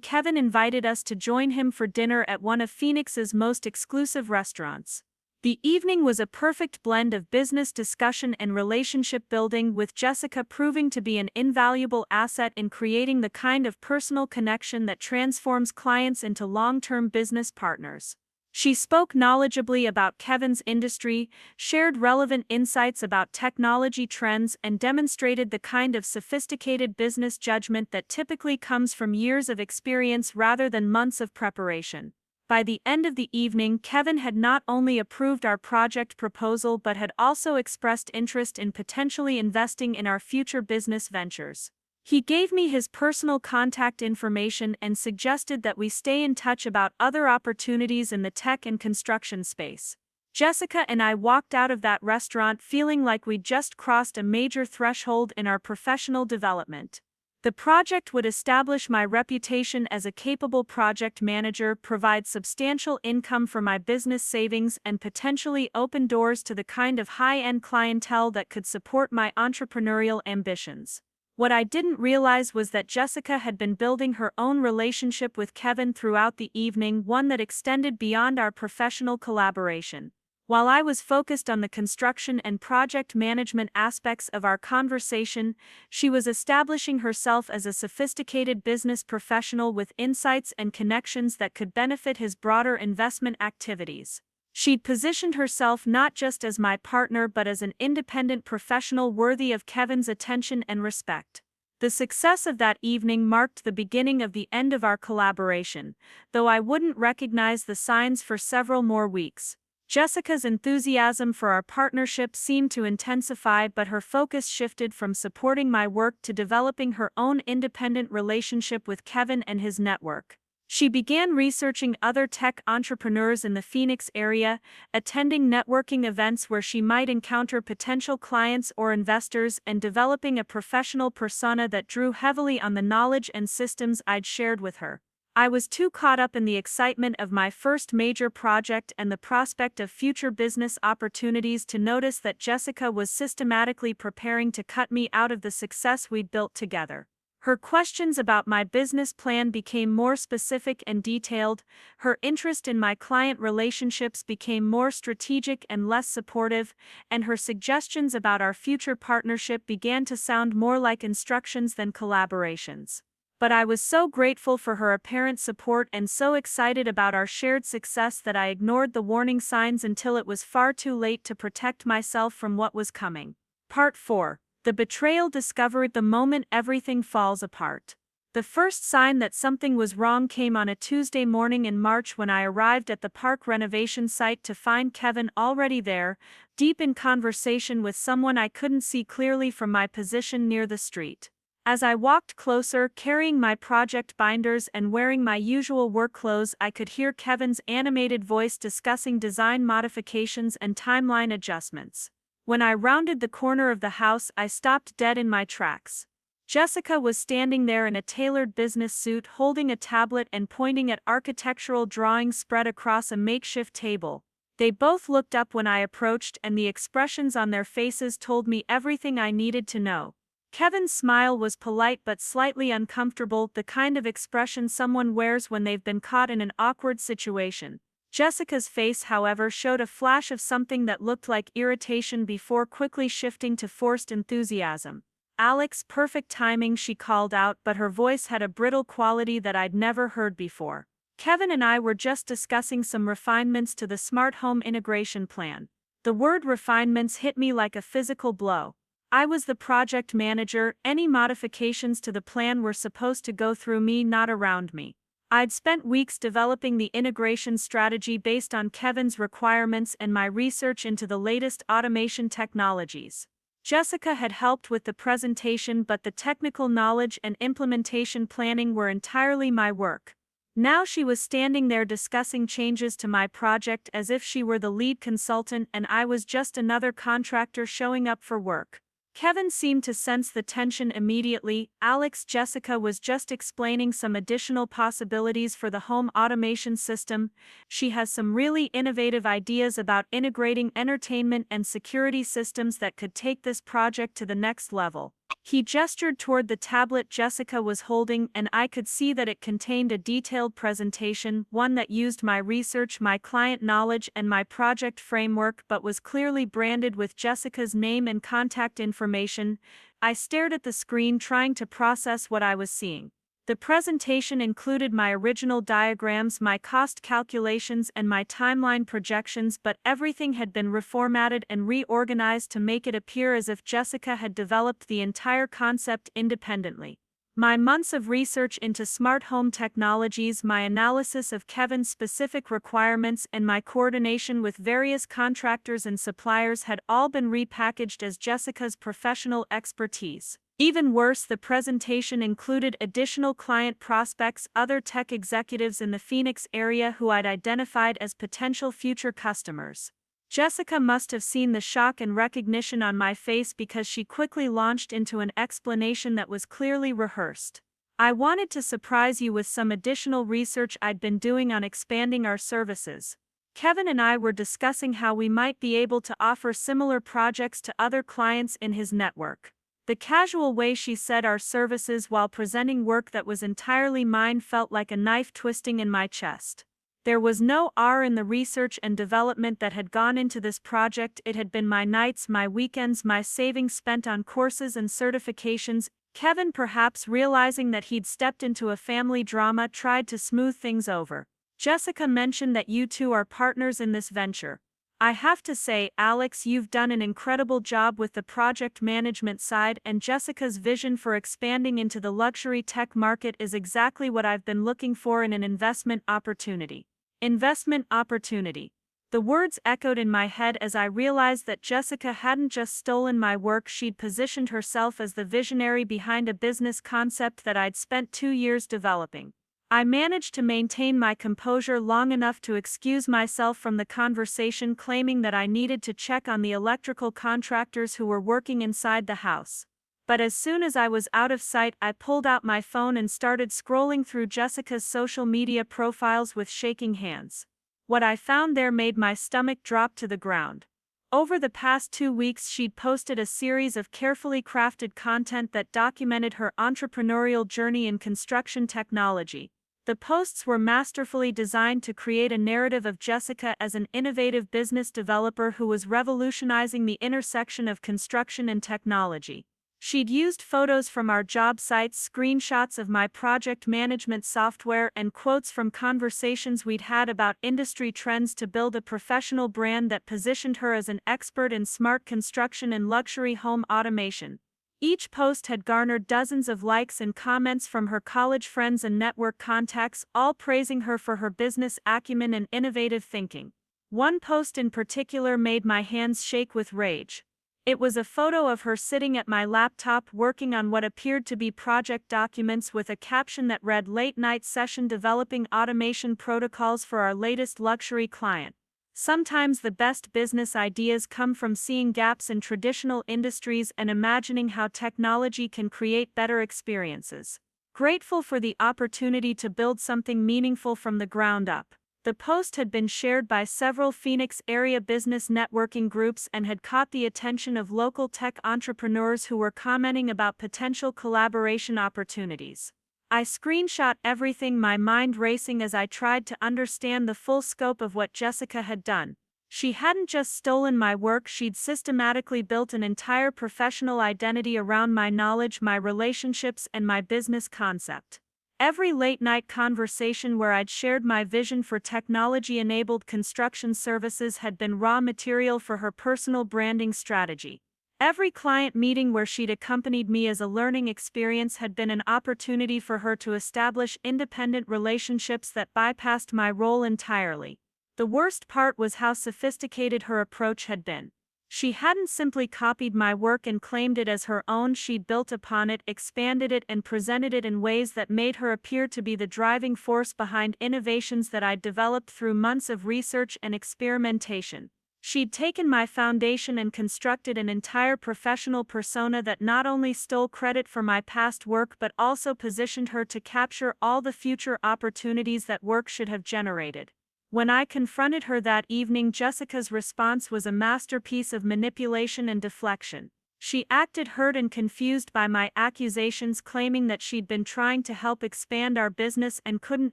Kevin invited us to join him for dinner at one of Phoenix's most exclusive restaurants. The evening was a perfect blend of business discussion and relationship building, with Jessica proving to be an invaluable asset in creating the kind of personal connection that transforms clients into long-term business partners. She spoke knowledgeably about Kevin's industry, shared relevant insights about technology trends, and demonstrated the kind of sophisticated business judgment that typically comes from years of experience rather than months of preparation. By the end of the evening, Kevin had not only approved our project proposal but had also expressed interest in potentially investing in our future business ventures. He gave me his personal contact information and suggested that we stay in touch about other opportunities in the tech and construction space. Jessica and I walked out of that restaurant feeling like we'd just crossed a major threshold in our professional development. The project would establish my reputation as a capable project manager, provide substantial income for my business savings, and potentially open doors to the kind of high-end clientele that could support my entrepreneurial ambitions. What I didn't realize was that Jessica had been building her own relationship with Kevin throughout the evening, one that extended beyond our professional collaboration. While I was focused on the construction and project management aspects of our conversation, she was establishing herself as a sophisticated business professional with insights and connections that could benefit his broader investment activities. She'd positioned herself not just as my partner but as an independent professional worthy of Kevin's attention and respect. The success of that evening marked the beginning of the end of our collaboration, though I wouldn't recognize the signs for several more weeks. Jessica's enthusiasm for our partnership seemed to intensify, but her focus shifted from supporting my work to developing her own independent relationship with Kevin and his network. She began researching other tech entrepreneurs in the Phoenix area, attending networking events where she might encounter potential clients or investors, and developing a professional persona that drew heavily on the knowledge and systems I'd shared with her. I was too caught up in the excitement of my first major project and the prospect of future business opportunities to notice that Jessica was systematically preparing to cut me out of the success we'd built together. Her questions about my business plan became more specific and detailed, her interest in my client relationships became more strategic and less supportive, and her suggestions about our future partnership began to sound more like instructions than collaborations. But I was so grateful for her apparent support and so excited about our shared success that I ignored the warning signs until it was far too late to protect myself from what was coming. Part 4. The betrayal discovered the moment everything falls apart. The first sign that something was wrong came on a Tuesday morning in March when I arrived at the park renovation site to find Kevin already there, deep in conversation with someone I couldn't see clearly from my position near the street. As I walked closer, carrying my project binders and wearing my usual work clothes, I could hear Kevin's animated voice discussing design modifications and timeline adjustments. When I rounded the corner of the house, I stopped dead in my tracks. Jessica was standing there in a tailored business suit, holding a tablet and pointing at architectural drawings spread across a makeshift table. They both looked up when I approached, and the expressions on their faces told me everything I needed to know. Kevin's smile was polite but slightly uncomfortable, the kind of expression someone wears when they've been caught in an awkward situation. Jessica's face, however, showed a flash of something that looked like irritation before quickly shifting to forced enthusiasm. "Alex, perfect timing," she called out, but her voice had a brittle quality that I'd never heard before. Kevin and I were just discussing some refinements to the smart home integration plan. The word refinements hit me like a physical blow. I was the project manager, any modifications to the plan were supposed to go through me, not around me. I'd spent weeks developing the integration strategy based on Kevin's requirements and my research into the latest automation technologies. Jessica had helped with the presentation, but the technical knowledge and implementation planning were entirely my work. Now she was standing there discussing changes to my project as if she were the lead consultant and I was just another contractor showing up for work. Kevin seemed to sense the tension immediately. "Alex, Jessica was just explaining some additional possibilities for the home automation system. She has some really innovative ideas about integrating entertainment and security systems that could take this project to the next level." He gestured toward the tablet Jessica was holding, and I could see that it contained a detailed presentation, one that used my research, my client knowledge, and my project framework, but was clearly branded with Jessica's name and contact information. I stared at the screen, trying to process what I was seeing. The presentation included my original diagrams, my cost calculations, and my timeline projections, but everything had been reformatted and reorganized to make it appear as if Jessica had developed the entire concept independently. My months of research into smart home technologies, my analysis of Kevin's specific requirements, and my coordination with various contractors and suppliers had all been repackaged as Jessica's professional expertise. Even worse, the presentation included additional client prospects, other tech executives in the Phoenix area who I'd identified as potential future customers. Jessica must have seen the shock and recognition on my face because she quickly launched into an explanation that was clearly rehearsed. I wanted to surprise you with some additional research I'd been doing on expanding our services. Kevin and I were discussing how we might be able to offer similar projects to other clients in his network. The casual way she said our services while presenting work that was entirely mine felt like a knife twisting in my chest. There was no R in the research and development that had gone into this project. It had been my nights, my weekends, my savings spent on courses and certifications. Kevin, perhaps realizing that he'd stepped into a family drama, tried to smooth things over. Jessica mentioned that you two are partners in this venture. I have to say, Alex, you've done an incredible job with the project management side, and Jessica's vision for expanding into the luxury tech market is exactly what I've been looking for in an investment opportunity. Investment opportunity. The words echoed in my head as I realized that Jessica hadn't just stolen my work, she'd positioned herself as the visionary behind a business concept that I'd spent 2 years developing. I managed to maintain my composure long enough to excuse myself from the conversation, claiming that I needed to check on the electrical contractors who were working inside the house. But as soon as I was out of sight, I pulled out my phone and started scrolling through Jessica's social media profiles with shaking hands. What I found there made my stomach drop to the ground. Over the past 2 weeks, she'd posted a series of carefully crafted content that documented her entrepreneurial journey in construction technology. The posts were masterfully designed to create a narrative of Jessica as an innovative business developer who was revolutionizing the intersection of construction and technology. She'd used photos from our job sites, screenshots of my project management software, and quotes from conversations we'd had about industry trends to build a professional brand that positioned her as an expert in smart construction and luxury home automation. Each post had garnered dozens of likes and comments from her college friends and network contacts, all praising her for her business acumen and innovative thinking. One post in particular made my hands shake with rage. It was a photo of her sitting at my laptop working on what appeared to be project documents with a caption that read, "Late night session developing automation protocols for our latest luxury client." Sometimes the best business ideas come from seeing gaps in traditional industries and imagining how technology can create better experiences. Grateful for the opportunity to build something meaningful from the ground up. The post had been shared by several Phoenix area business networking groups and had caught the attention of local tech entrepreneurs who were commenting about potential collaboration opportunities. I screenshot everything, my mind racing as I tried to understand the full scope of what Jessica had done. She hadn't just stolen my work, she'd systematically built an entire professional identity around my knowledge, my relationships, and my business concept. Every late-night conversation where I'd shared my vision for technology-enabled construction services had been raw material for her personal branding strategy. Every client meeting where she'd accompanied me as a learning experience had been an opportunity for her to establish independent relationships that bypassed my role entirely. The worst part was how sophisticated her approach had been. She hadn't simply copied my work and claimed it as her own, she'd built upon it, expanded it, and presented it in ways that made her appear to be the driving force behind innovations that I'd developed through months of research and experimentation. She'd taken my foundation and constructed an entire professional persona that not only stole credit for my past work but also positioned her to capture all the future opportunities that work should have generated. When I confronted her that evening, Jessica's response was a masterpiece of manipulation and deflection. She acted hurt and confused by my accusations, claiming that she'd been trying to help expand our business and couldn't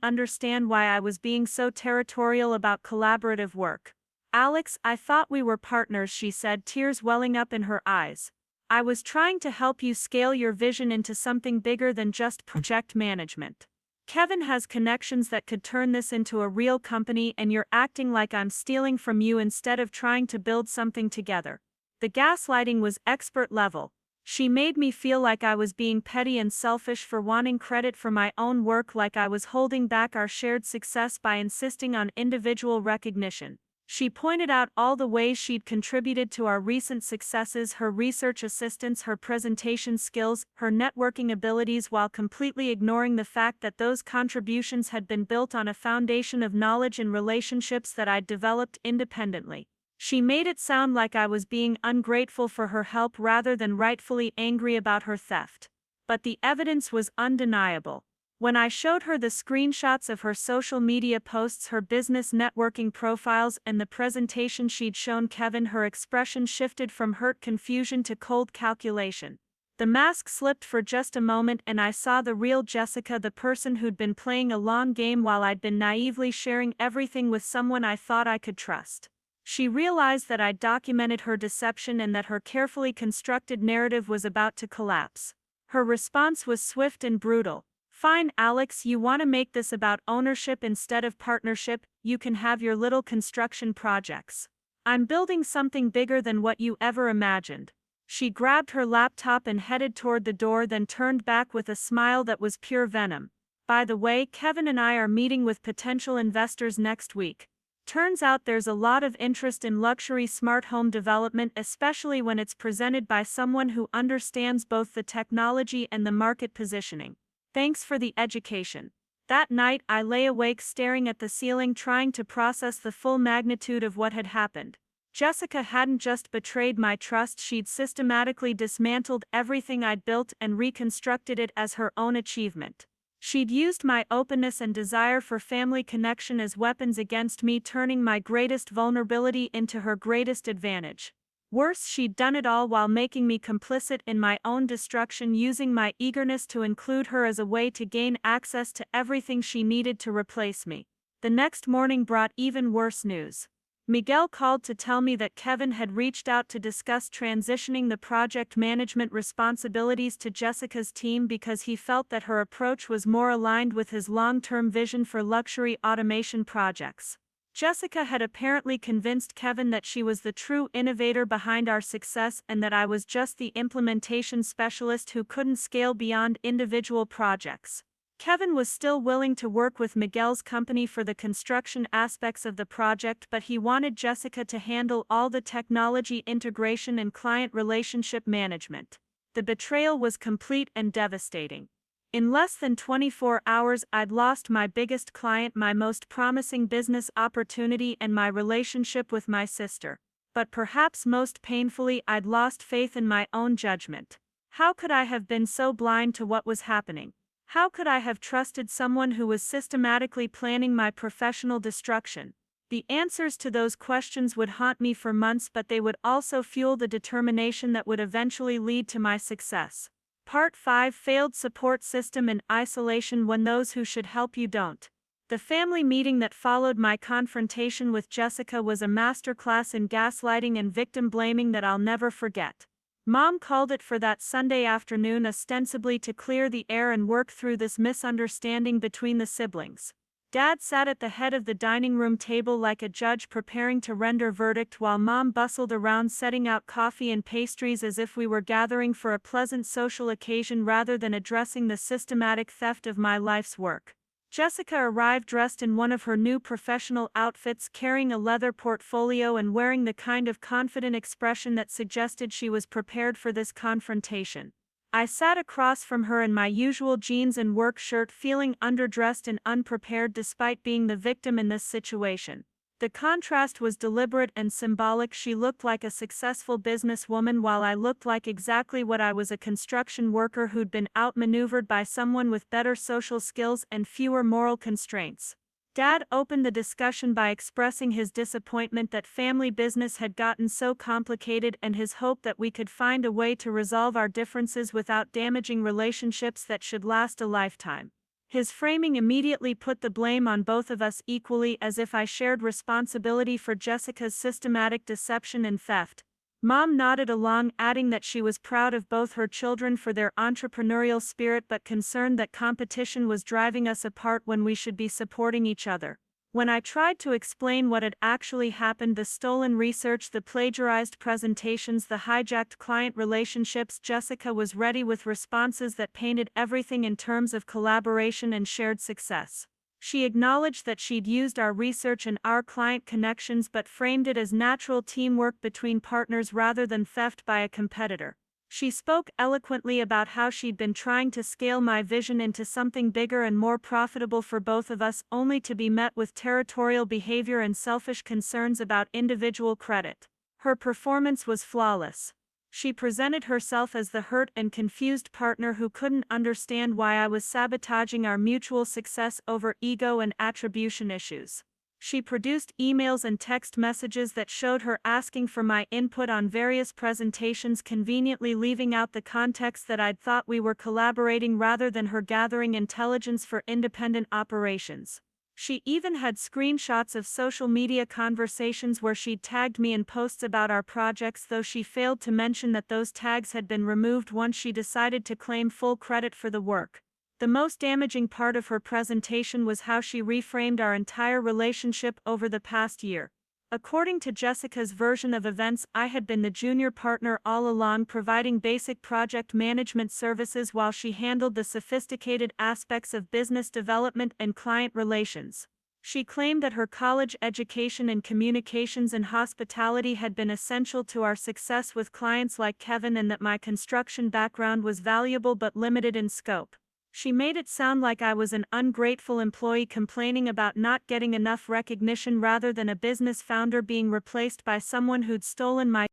understand why I was being so territorial about collaborative work. "Alex, I thought we were partners," she said, tears welling up in her eyes. I was trying to help you scale your vision into something bigger than just project management. Kevin has connections that could turn this into a real company, and you're acting like I'm stealing from you instead of trying to build something together. The gaslighting was expert level. She made me feel like I was being petty and selfish for wanting credit for my own work, like I was holding back our shared success by insisting on individual recognition. She pointed out all the ways she'd contributed to our recent successes: her research assistance, her presentation skills, her networking abilities, while completely ignoring the fact that those contributions had been built on a foundation of knowledge and relationships that I'd developed independently. She made it sound like I was being ungrateful for her help rather than rightfully angry about her theft. But the evidence was undeniable. When I showed her the screenshots of her social media posts, her business networking profiles, and the presentation she'd shown Kevin, her expression shifted from hurt confusion to cold calculation. The mask slipped for just a moment, and I saw the real Jessica, the person who'd been playing a long game while I'd been naively sharing everything with someone I thought I could trust. She realized that I'd documented her deception and that her carefully constructed narrative was about to collapse. Her response was swift and brutal. "Fine, Alex, you want to make this about ownership instead of partnership? You can have your little construction projects. I'm building something bigger than what you ever imagined." She grabbed her laptop and headed toward the door, then turned back with a smile that was pure venom. "By the way, Kevin and I are meeting with potential investors next week. Turns out there's a lot of interest in luxury smart home development, especially when it's presented by someone who understands both the technology and the market positioning. Thanks for the education." That night, I lay awake staring at the ceiling, trying to process the full magnitude of what had happened. Jessica hadn't just betrayed my trust, she'd systematically dismantled everything I'd built and reconstructed it as her own achievement. She'd used my openness and desire for family connection as weapons against me, turning my greatest vulnerability into her greatest advantage. Worse, she'd done it all while making me complicit in my own destruction, using my eagerness to include her as a way to gain access to everything she needed to replace me. The next morning brought even worse news. Miguel called to tell me that Kevin had reached out to discuss transitioning the project management responsibilities to Jessica's team because he felt that her approach was more aligned with his long-term vision for luxury automation projects. Jessica had apparently convinced Kevin that she was the true innovator behind our success and that I was just the implementation specialist who couldn't scale beyond individual projects. Kevin was still willing to work with Miguel's company for the construction aspects of the project, but he wanted Jessica to handle all the technology integration and client relationship management. The betrayal was complete and devastating. In less than 24 hours, I'd lost my biggest client, my most promising business opportunity, and my relationship with my sister. But perhaps most painfully, I'd lost faith in my own judgment. How could I have been so blind to what was happening? How could I have trusted someone who was systematically planning my professional destruction? The answers to those questions would haunt me for months, but they would also fuel the determination that would eventually lead to my success. Part 5: Failed Support System and Isolation when those who should help you don't. The family meeting that followed my confrontation with Jessica was a masterclass in gaslighting and victim blaming that I'll never forget. Mom called it for that Sunday afternoon, ostensibly to clear the air and work through this misunderstanding between the siblings. Dad sat at the head of the dining room table like a judge preparing to render verdict, while Mom bustled around setting out coffee and pastries as if we were gathering for a pleasant social occasion rather than addressing the systematic theft of my life's work. Jessica arrived dressed in one of her new professional outfits, carrying a leather portfolio and wearing the kind of confident expression that suggested she was prepared for this confrontation. I sat across from her in my usual jeans and work shirt, feeling underdressed and unprepared despite being the victim in this situation. The contrast was deliberate and symbolic. She looked like a successful businesswoman while I looked like exactly what I was, a construction worker who'd been outmaneuvered by someone with better social skills and fewer moral constraints. Dad opened the discussion by expressing his disappointment that family business had gotten so complicated and his hope that we could find a way to resolve our differences without damaging relationships that should last a lifetime. His framing immediately put the blame on both of us equally, as if I shared responsibility for Jessica's systematic deception and theft. Mom nodded along, adding that she was proud of both her children for their entrepreneurial spirit but concerned that competition was driving us apart when we should be supporting each other. When I tried to explain what had actually happened, the stolen research, the plagiarized presentations, the hijacked client relationships, Jessica was ready with responses that painted everything in terms of collaboration and shared success. She acknowledged that she'd used our research and our client connections but framed it as natural teamwork between partners rather than theft by a competitor. She spoke eloquently about how she'd been trying to scale my vision into something bigger and more profitable for both of us, only to be met with territorial behavior and selfish concerns about individual credit. Her performance was flawless. She presented herself as the hurt and confused partner who couldn't understand why I was sabotaging our mutual success over ego and attribution issues. She produced emails and text messages that showed her asking for my input on various presentations, conveniently leaving out the context that I'd thought we were collaborating rather than her gathering intelligence for independent operations. She even had screenshots of social media conversations where she'd tagged me in posts about our projects, though she failed to mention that those tags had been removed once she decided to claim full credit for the work. The most damaging part of her presentation was how she reframed our entire relationship over the past year. According to Jessica's version of events, I had been the junior partner all along, providing basic project management services while she handled the sophisticated aspects of business development and client relations. She claimed that her college education in communications and hospitality had been essential to our success with clients like Kevin, and that my construction background was valuable but limited in scope. She made it sound like I was an ungrateful employee complaining about not getting enough recognition rather than a business founder being replaced by someone who'd stolen my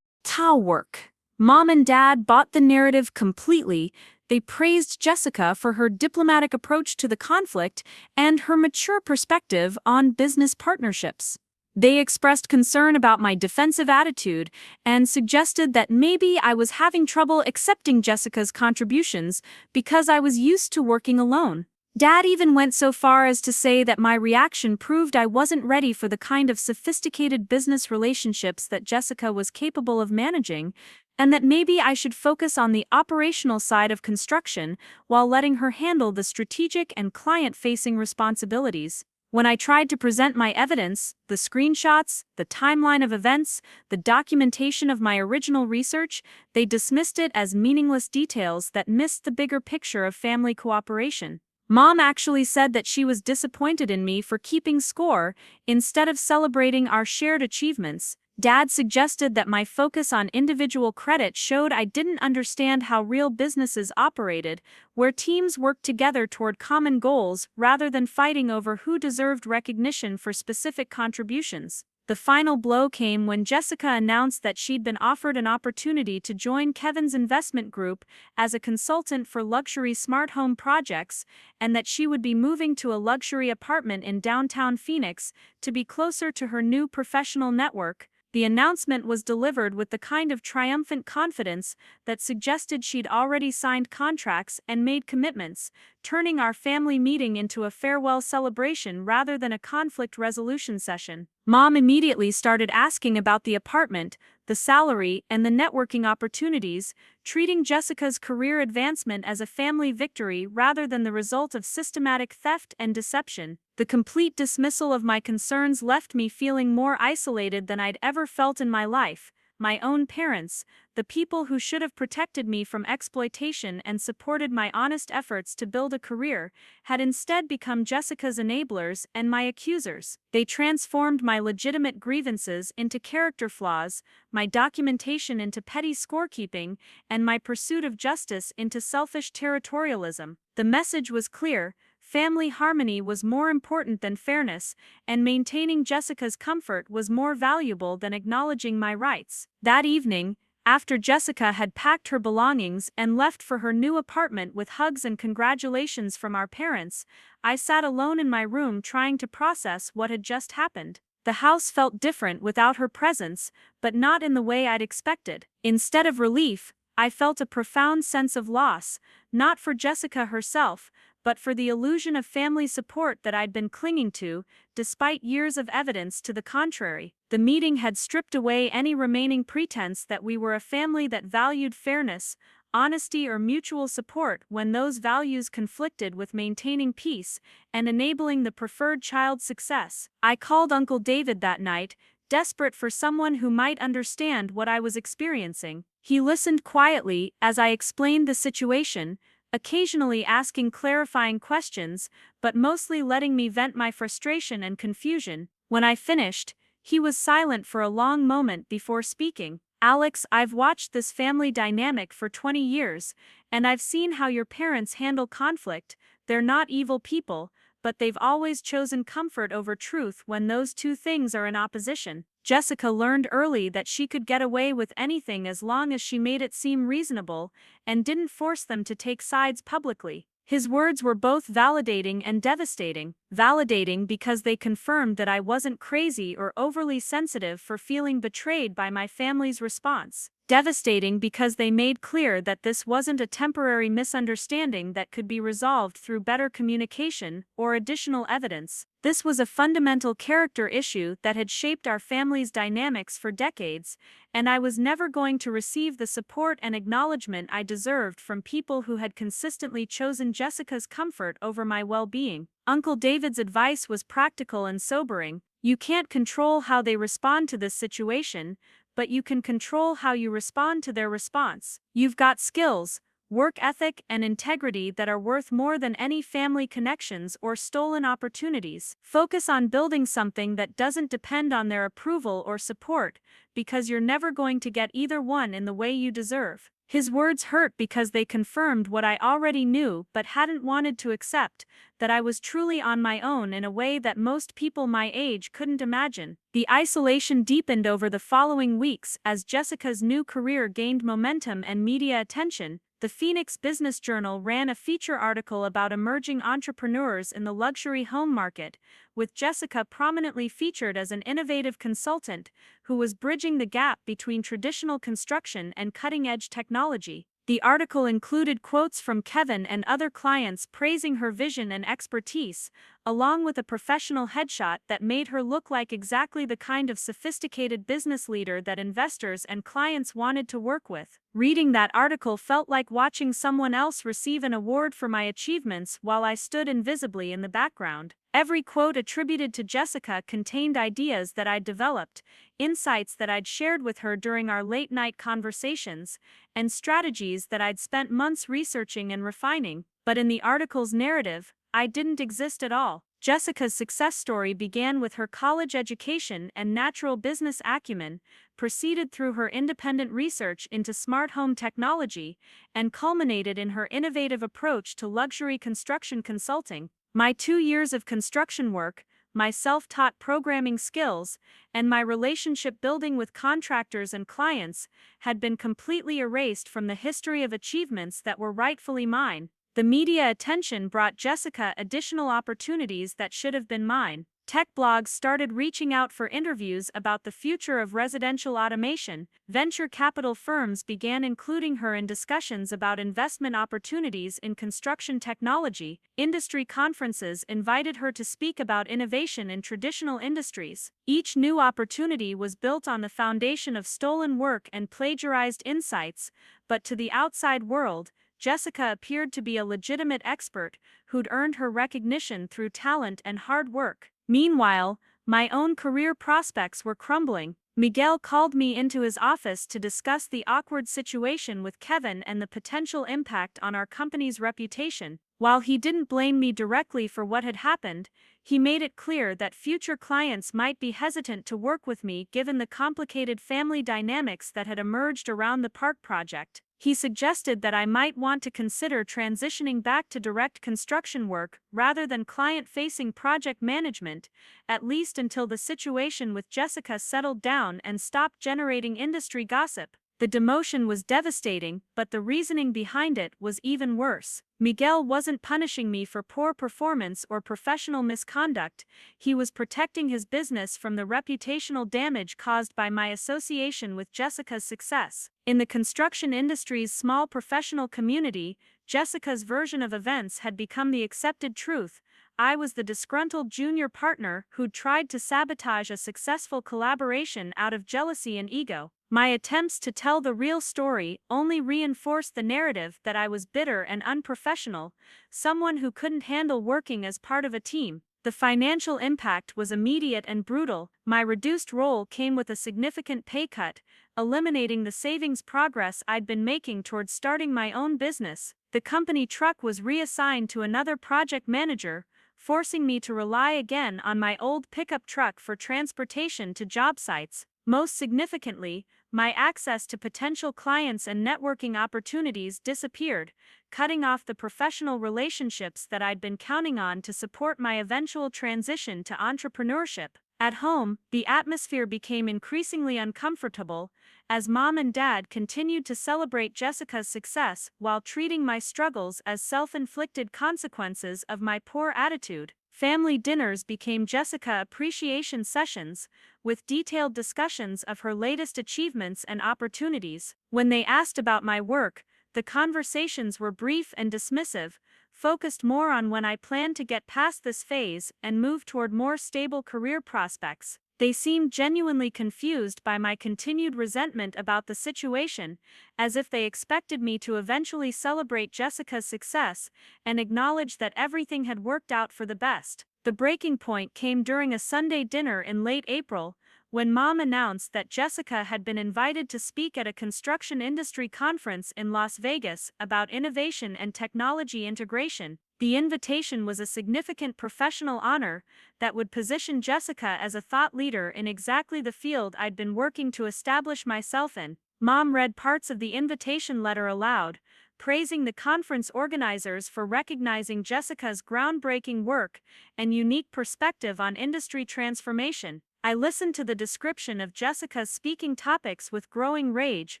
work. Mom and Dad bought the narrative completely. They praised Jessica for her diplomatic approach to the conflict and her mature perspective on business partnerships. They expressed concern about my defensive attitude and suggested that maybe I was having trouble accepting Jessica's contributions because I was used to working alone. Dad even went so far as to say that my reaction proved I wasn't ready for the kind of sophisticated business relationships that Jessica was capable of managing, and that maybe I should focus on the operational side of construction while letting her handle the strategic and client-facing responsibilities. When I tried to present my evidence, the screenshots, the timeline of events, the documentation of my original research, they dismissed it as meaningless details that missed the bigger picture of family cooperation. Mom actually said that she was disappointed in me for keeping score instead of celebrating our shared achievements. Dad suggested that my focus on individual credit showed I didn't understand how real businesses operated, where teams worked together toward common goals rather than fighting over who deserved recognition for specific contributions. The final blow came when Jessica announced that she'd been offered an opportunity to join Kevin's investment group as a consultant for luxury smart home projects, and that she would be moving to a luxury apartment in downtown Phoenix to be closer to her new professional network. The announcement was delivered with the kind of triumphant confidence that suggested she'd already signed contracts and made commitments, turning our family meeting into a farewell celebration rather than a conflict resolution session. Mom immediately started asking about the apartment, the salary, and the networking opportunities, treating Jessica's career advancement as a family victory rather than the result of systematic theft and deception. The complete dismissal of my concerns left me feeling more isolated than I'd ever felt in my life. My own parents, the people who should have protected me from exploitation and supported my honest efforts to build a career, had instead become Jessica's enablers and my accusers. They transformed my legitimate grievances into character flaws, my documentation into petty scorekeeping, and my pursuit of justice into selfish territorialism. The message was clear: family harmony was more important than fairness, and maintaining Jessica's comfort was more valuable than acknowledging my rights. That evening, after Jessica had packed her belongings and left for her new apartment with hugs and congratulations from our parents, I sat alone in my room trying to process what had just happened. The house felt different without her presence, but not in the way I'd expected. Instead of relief, I felt a profound sense of loss, not for Jessica herself, but for the illusion of family support that I'd been clinging to, despite years of evidence to the contrary. The meeting had stripped away any remaining pretense that we were a family that valued fairness, honesty, or mutual support when those values conflicted with maintaining peace and enabling the preferred child's success. I called Uncle David that night, desperate for someone who might understand what I was experiencing. He listened quietly as I explained the situation, occasionally asking clarifying questions, but mostly letting me vent my frustration and confusion. When I finished, he was silent for a long moment before speaking. "Alex, I've watched this family dynamic for 20 years, and I've seen how your parents handle conflict. They're not evil people, but they've always chosen comfort over truth when those two things are in opposition. Jessica learned early that she could get away with anything as long as she made it seem reasonable and didn't force them to take sides publicly." His words were both validating and devastating. Validating because they confirmed that I wasn't crazy or overly sensitive for feeling betrayed by my family's response. Devastating because they made clear that this wasn't a temporary misunderstanding that could be resolved through better communication or additional evidence. This was a fundamental character issue that had shaped our family's dynamics for decades, and I was never going to receive the support and acknowledgement I deserved from people who had consistently chosen Jessica's comfort over my well-being. Uncle David's advice was practical and sobering. You can't control how they respond to this situation, but you can control how you respond to their response. You've got skills, work ethic, and integrity that are worth more than any family connections or stolen opportunities. Focus on building something that doesn't depend on their approval or support, because you're never going to get either one in the way you deserve. His words hurt because they confirmed what I already knew but hadn't wanted to accept, that I was truly on my own in a way that most people my age couldn't imagine. The isolation deepened over the following weeks as Jessica's new career gained momentum and media attention. The Phoenix Business Journal ran a feature article about emerging entrepreneurs in the luxury home market, with Jessica prominently featured as an innovative consultant who was bridging the gap between traditional construction and cutting-edge technology. The article included quotes from Kevin and other clients praising her vision and expertise, along with a professional headshot that made her look like exactly the kind of sophisticated business leader that investors and clients wanted to work with. Reading that article felt like watching someone else receive an award for my achievements while I stood invisibly in the background. Every quote attributed to Jessica contained ideas that I'd developed, insights that I'd shared with her during our late-night conversations, and strategies that I'd spent months researching and refining. But in the article's narrative, I didn't exist at all. Jessica's success story began with her college education and natural business acumen, proceeded through her independent research into smart home technology, and culminated in her innovative approach to luxury construction consulting. My 2 years of construction work, my self-taught programming skills, and my relationship building with contractors and clients had been completely erased from the history of achievements that were rightfully mine. The media attention brought Jessica additional opportunities that should have been mine. Tech blogs started reaching out for interviews about the future of residential automation. Venture capital firms began including her in discussions about investment opportunities in construction technology. Industry conferences invited her to speak about innovation in traditional industries. Each new opportunity was built on the foundation of stolen work and plagiarized insights, but to the outside world, Jessica appeared to be a legitimate expert who'd earned her recognition through talent and hard work. Meanwhile, my own career prospects were crumbling. Miguel called me into his office to discuss the awkward situation with Kevin and the potential impact on our company's reputation. While he didn't blame me directly for what had happened, he made it clear that future clients might be hesitant to work with me given the complicated family dynamics that had emerged around the park project. He suggested that I might want to consider transitioning back to direct construction work rather than client-facing project management, at least until the situation with Jessica settled down and stopped generating industry gossip. The demotion was devastating, but the reasoning behind it was even worse. Miguel wasn't punishing me for poor performance or professional misconduct, he was protecting his business from the reputational damage caused by my association with Jessica's success. In the construction industry's small professional community, Jessica's version of events had become the accepted truth. I was the disgruntled junior partner who'd tried to sabotage a successful collaboration out of jealousy and ego. My attempts to tell the real story only reinforced the narrative that I was bitter and unprofessional, someone who couldn't handle working as part of a team. The financial impact was immediate and brutal. My reduced role came with a significant pay cut, eliminating the savings progress I'd been making towards starting my own business. The company truck was reassigned to another project manager, forcing me to rely again on my old pickup truck for transportation to job sites. Most significantly, my access to potential clients and networking opportunities disappeared, cutting off the professional relationships that I'd been counting on to support my eventual transition to entrepreneurship. At home, the atmosphere became increasingly uncomfortable, as Mom and Dad continued to celebrate Jessica's success while treating my struggles as self-inflicted consequences of my poor attitude. Family dinners became Jessica appreciation sessions, with detailed discussions of her latest achievements and opportunities. When they asked about my work, the conversations were brief and dismissive, focused more on when I planned to get past this phase and move toward more stable career prospects. They seemed genuinely confused by my continued resentment about the situation, as if they expected me to eventually celebrate Jessica's success and acknowledge that everything had worked out for the best. The breaking point came during a Sunday dinner in late April, when Mom announced that Jessica had been invited to speak at a construction industry conference in Las Vegas about innovation and technology integration. The invitation was a significant professional honor that would position Jessica as a thought leader in exactly the field I'd been working to establish myself in. Mom read parts of the invitation letter aloud, praising the conference organizers for recognizing Jessica's groundbreaking work and unique perspective on industry transformation. I listened to the description of Jessica's speaking topics with growing rage,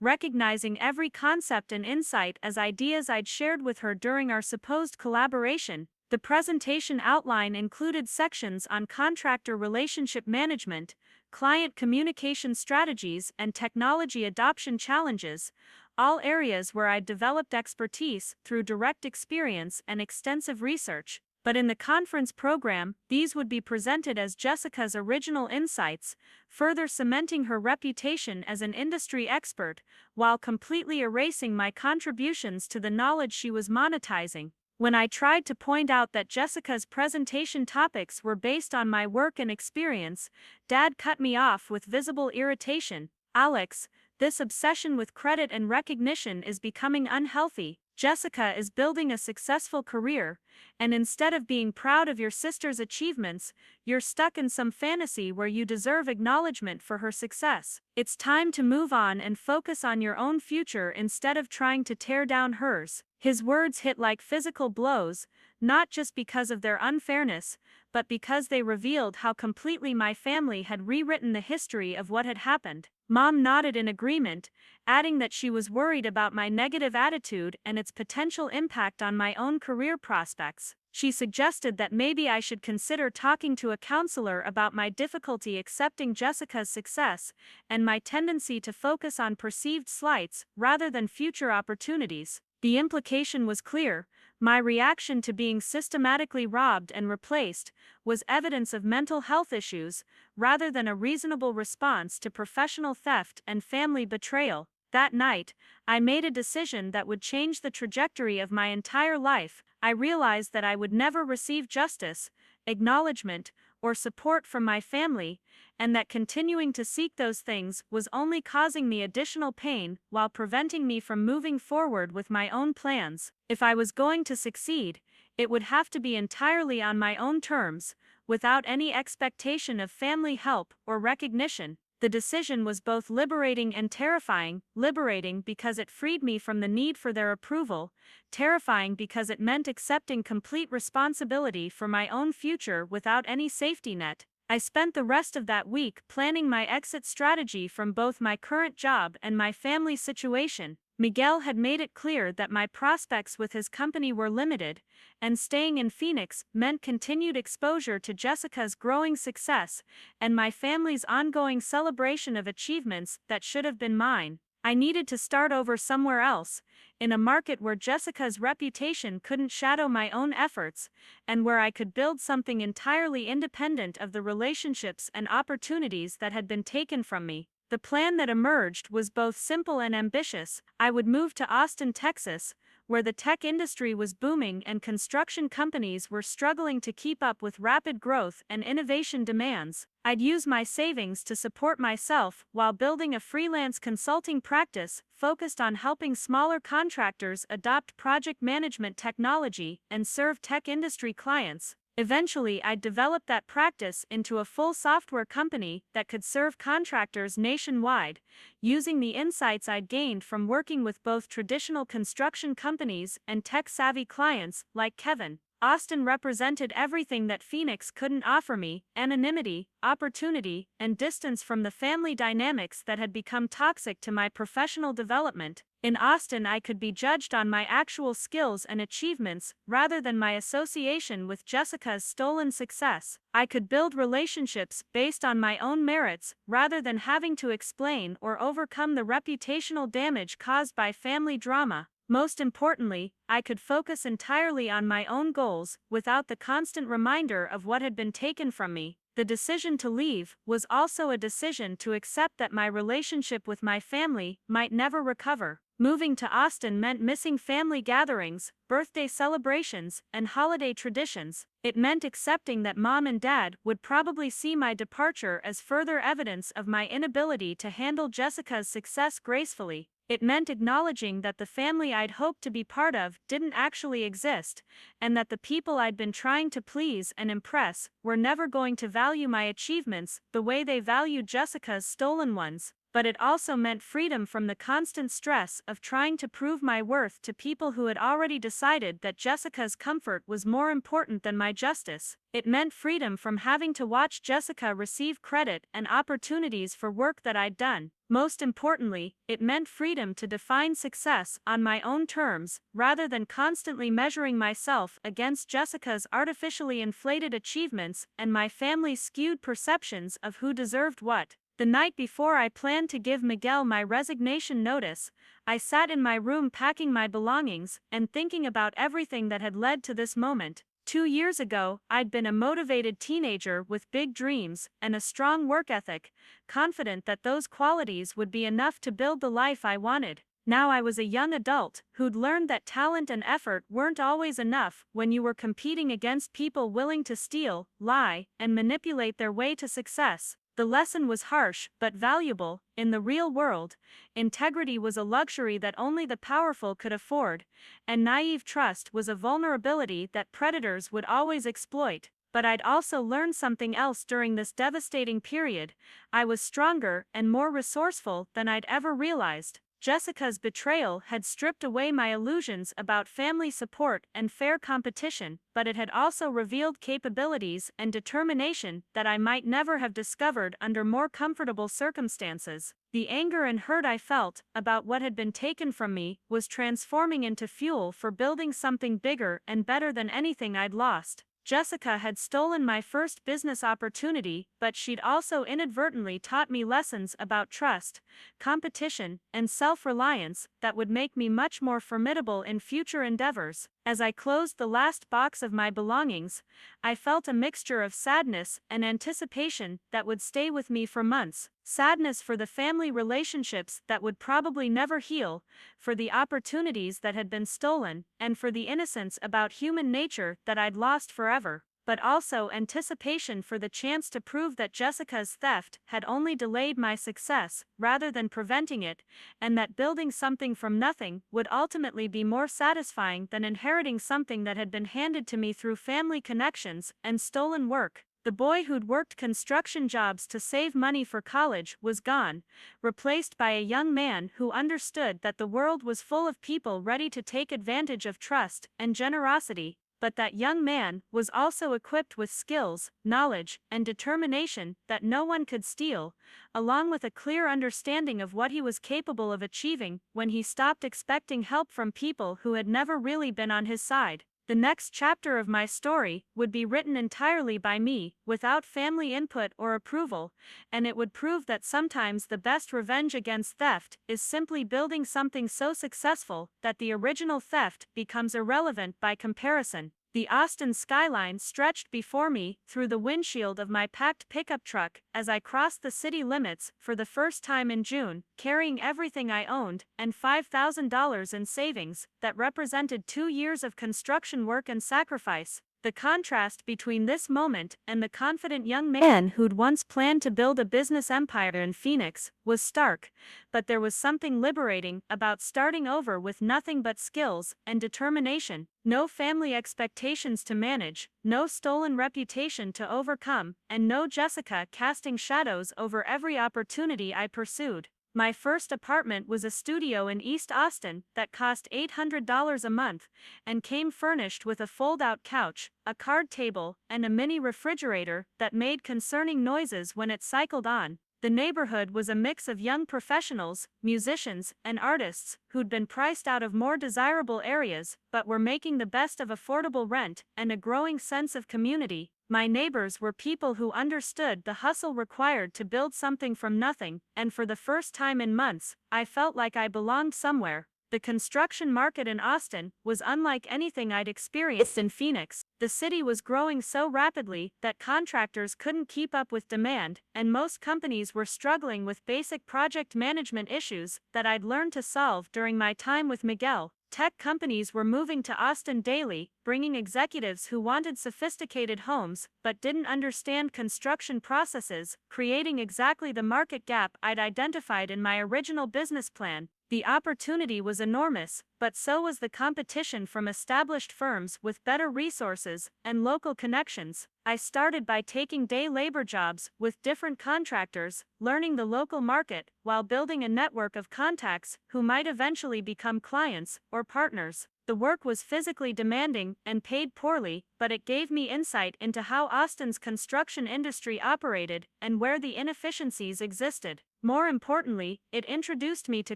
recognizing every concept and insight as ideas I'd shared with her during our supposed collaboration. The presentation outline included sections on contractor relationship management, client communication strategies, and technology adoption challenges, all areas where I'd developed expertise through direct experience and extensive research. But in the conference program, these would be presented as Jessica's original insights, further cementing her reputation as an industry expert, while completely erasing my contributions to the knowledge she was monetizing. When I tried to point out that Jessica's presentation topics were based on my work and experience, Dad cut me off with visible irritation. "Alex, this obsession with credit and recognition is becoming unhealthy. Jessica is building a successful career, and instead of being proud of your sister's achievements, you're stuck in some fantasy where you deserve acknowledgement for her success. It's time to move on and focus on your own future instead of trying to tear down hers." His words hit like physical blows, not just because of their unfairness, but because they revealed how completely my family had rewritten the history of what had happened. Mom nodded in agreement, adding that she was worried about my negative attitude and its potential impact on my own career prospects. She suggested that maybe I should consider talking to a counselor about my difficulty accepting Jessica's success and my tendency to focus on perceived slights rather than future opportunities. The implication was clear. My reaction to being systematically robbed and replaced was evidence of mental health issues, rather than a reasonable response to professional theft and family betrayal. That night, I made a decision that would change the trajectory of my entire life. I realized that I would never receive justice, acknowledgement, or support from my family, and that continuing to seek those things was only causing me additional pain while preventing me from moving forward with my own plans. If I was going to succeed, it would have to be entirely on my own terms, without any expectation of family help or recognition. The decision was both liberating and terrifying. Liberating because it freed me from the need for their approval, terrifying because it meant accepting complete responsibility for my own future without any safety net. I spent the rest of that week planning my exit strategy from both my current job and my family situation. Miguel had made it clear that my prospects with his company were limited, and staying in Phoenix meant continued exposure to Jessica's growing success and my family's ongoing celebration of achievements that should have been mine. I needed to start over somewhere else, in a market where Jessica's reputation couldn't shadow my own efforts, and where I could build something entirely independent of the relationships and opportunities that had been taken from me. The plan that emerged was both simple and ambitious. I would move to Austin, Texas, where the tech industry was booming and construction companies were struggling to keep up with rapid growth and innovation demands. I'd use my savings to support myself while building a freelance consulting practice focused on helping smaller contractors adopt project management technology and serve tech industry clients. Eventually, I'd develop that practice into a full software company that could serve contractors nationwide, using the insights I'd gained from working with both traditional construction companies and tech-savvy clients like Kevin. Austin represented everything that Phoenix couldn't offer me: anonymity, opportunity, and distance from the family dynamics that had become toxic to my professional development. In Austin, I could be judged on my actual skills and achievements rather than my association with Jessica's stolen success. I could build relationships based on my own merits rather than having to explain or overcome the reputational damage caused by family drama. Most importantly, I could focus entirely on my own goals without the constant reminder of what had been taken from me. The decision to leave was also a decision to accept that my relationship with my family might never recover. Moving to Austin meant missing family gatherings, birthday celebrations, and holiday traditions. It meant accepting that Mom and Dad would probably see my departure as further evidence of my inability to handle Jessica's success gracefully. It meant acknowledging that the family I'd hoped to be part of didn't actually exist, and that the people I'd been trying to please and impress were never going to value my achievements the way they valued Jessica's stolen ones. But it also meant freedom from the constant stress of trying to prove my worth to people who had already decided that Jessica's comfort was more important than my justice. It meant freedom from having to watch Jessica receive credit and opportunities for work that I'd done. Most importantly, it meant freedom to define success on my own terms, rather than constantly measuring myself against Jessica's artificially inflated achievements and my family's skewed perceptions of who deserved what. The night before I planned to give Miguel my resignation notice, I sat in my room packing my belongings and thinking about everything that had led to this moment. 2 years ago, I'd been a motivated teenager with big dreams and a strong work ethic, confident that those qualities would be enough to build the life I wanted. Now I was a young adult who'd learned that talent and effort weren't always enough when you were competing against people willing to steal, lie, and manipulate their way to success. The lesson was harsh but valuable. In the real world, integrity was a luxury that only the powerful could afford, and naive trust was a vulnerability that predators would always exploit. But I'd also learned something else during this devastating period. I was stronger and more resourceful than I'd ever realized. Jessica's betrayal had stripped away my illusions about family support and fair competition, but it had also revealed capabilities and determination that I might never have discovered under more comfortable circumstances. The anger and hurt I felt about what had been taken from me was transforming into fuel for building something bigger and better than anything I'd lost. Jessica had stolen my first business opportunity, but she'd also inadvertently taught me lessons about trust, competition, and self-reliance that would make me much more formidable in future endeavors. As I closed the last box of my belongings, I felt a mixture of sadness and anticipation that would stay with me for months. Sadness for the family relationships that would probably never heal, for the opportunities that had been stolen, and for the innocence about human nature that I'd lost forever. But also anticipation for the chance to prove that Jessica's theft had only delayed my success rather than preventing it, and that building something from nothing would ultimately be more satisfying than inheriting something that had been handed to me through family connections and stolen work. The boy who'd worked construction jobs to save money for college was gone, replaced by a young man who understood that the world was full of people ready to take advantage of trust and generosity. But that young man was also equipped with skills, knowledge, and determination that no one could steal, along with a clear understanding of what he was capable of achieving when he stopped expecting help from people who had never really been on his side. The next chapter of my story would be written entirely by me, without family input or approval, and it would prove that sometimes the best revenge against theft is simply building something so successful that the original theft becomes irrelevant by comparison. The Austin skyline stretched before me through the windshield of my packed pickup truck as I crossed the city limits for the first time in June, carrying everything I owned and $5,000 in savings that represented 2 years of construction work and sacrifice. The contrast between this moment and the confident young man who'd once planned to build a business empire in Phoenix was stark, but there was something liberating about starting over with nothing but skills and determination. No family expectations to manage, no stolen reputation to overcome, and no Jessica casting shadows over every opportunity I pursued. My first apartment was a studio in East Austin that cost $800 a month and came furnished with a fold-out couch, a card table, and a mini refrigerator that made concerning noises when it cycled on. The neighborhood was a mix of young professionals, musicians, and artists who'd been priced out of more desirable areas but were making the best of affordable rent and a growing sense of community. My neighbors were people who understood the hustle required to build something from nothing, and for the first time in months, I felt like I belonged somewhere. The construction market in Austin was unlike anything I'd experienced in Phoenix. The city was growing so rapidly that contractors couldn't keep up with demand, and most companies were struggling with basic project management issues that I'd learned to solve during my time with Miguel. Tech companies were moving to Austin daily, bringing executives who wanted sophisticated homes but didn't understand construction processes, creating exactly the market gap I'd identified in my original business plan. The opportunity was enormous, but so was the competition from established firms with better resources and local connections. I started by taking day labor jobs with different contractors, learning the local market, while building a network of contacts who might eventually become clients or partners. The work was physically demanding and paid poorly, but it gave me insight into how Austin's construction industry operated and where the inefficiencies existed. More importantly, it introduced me to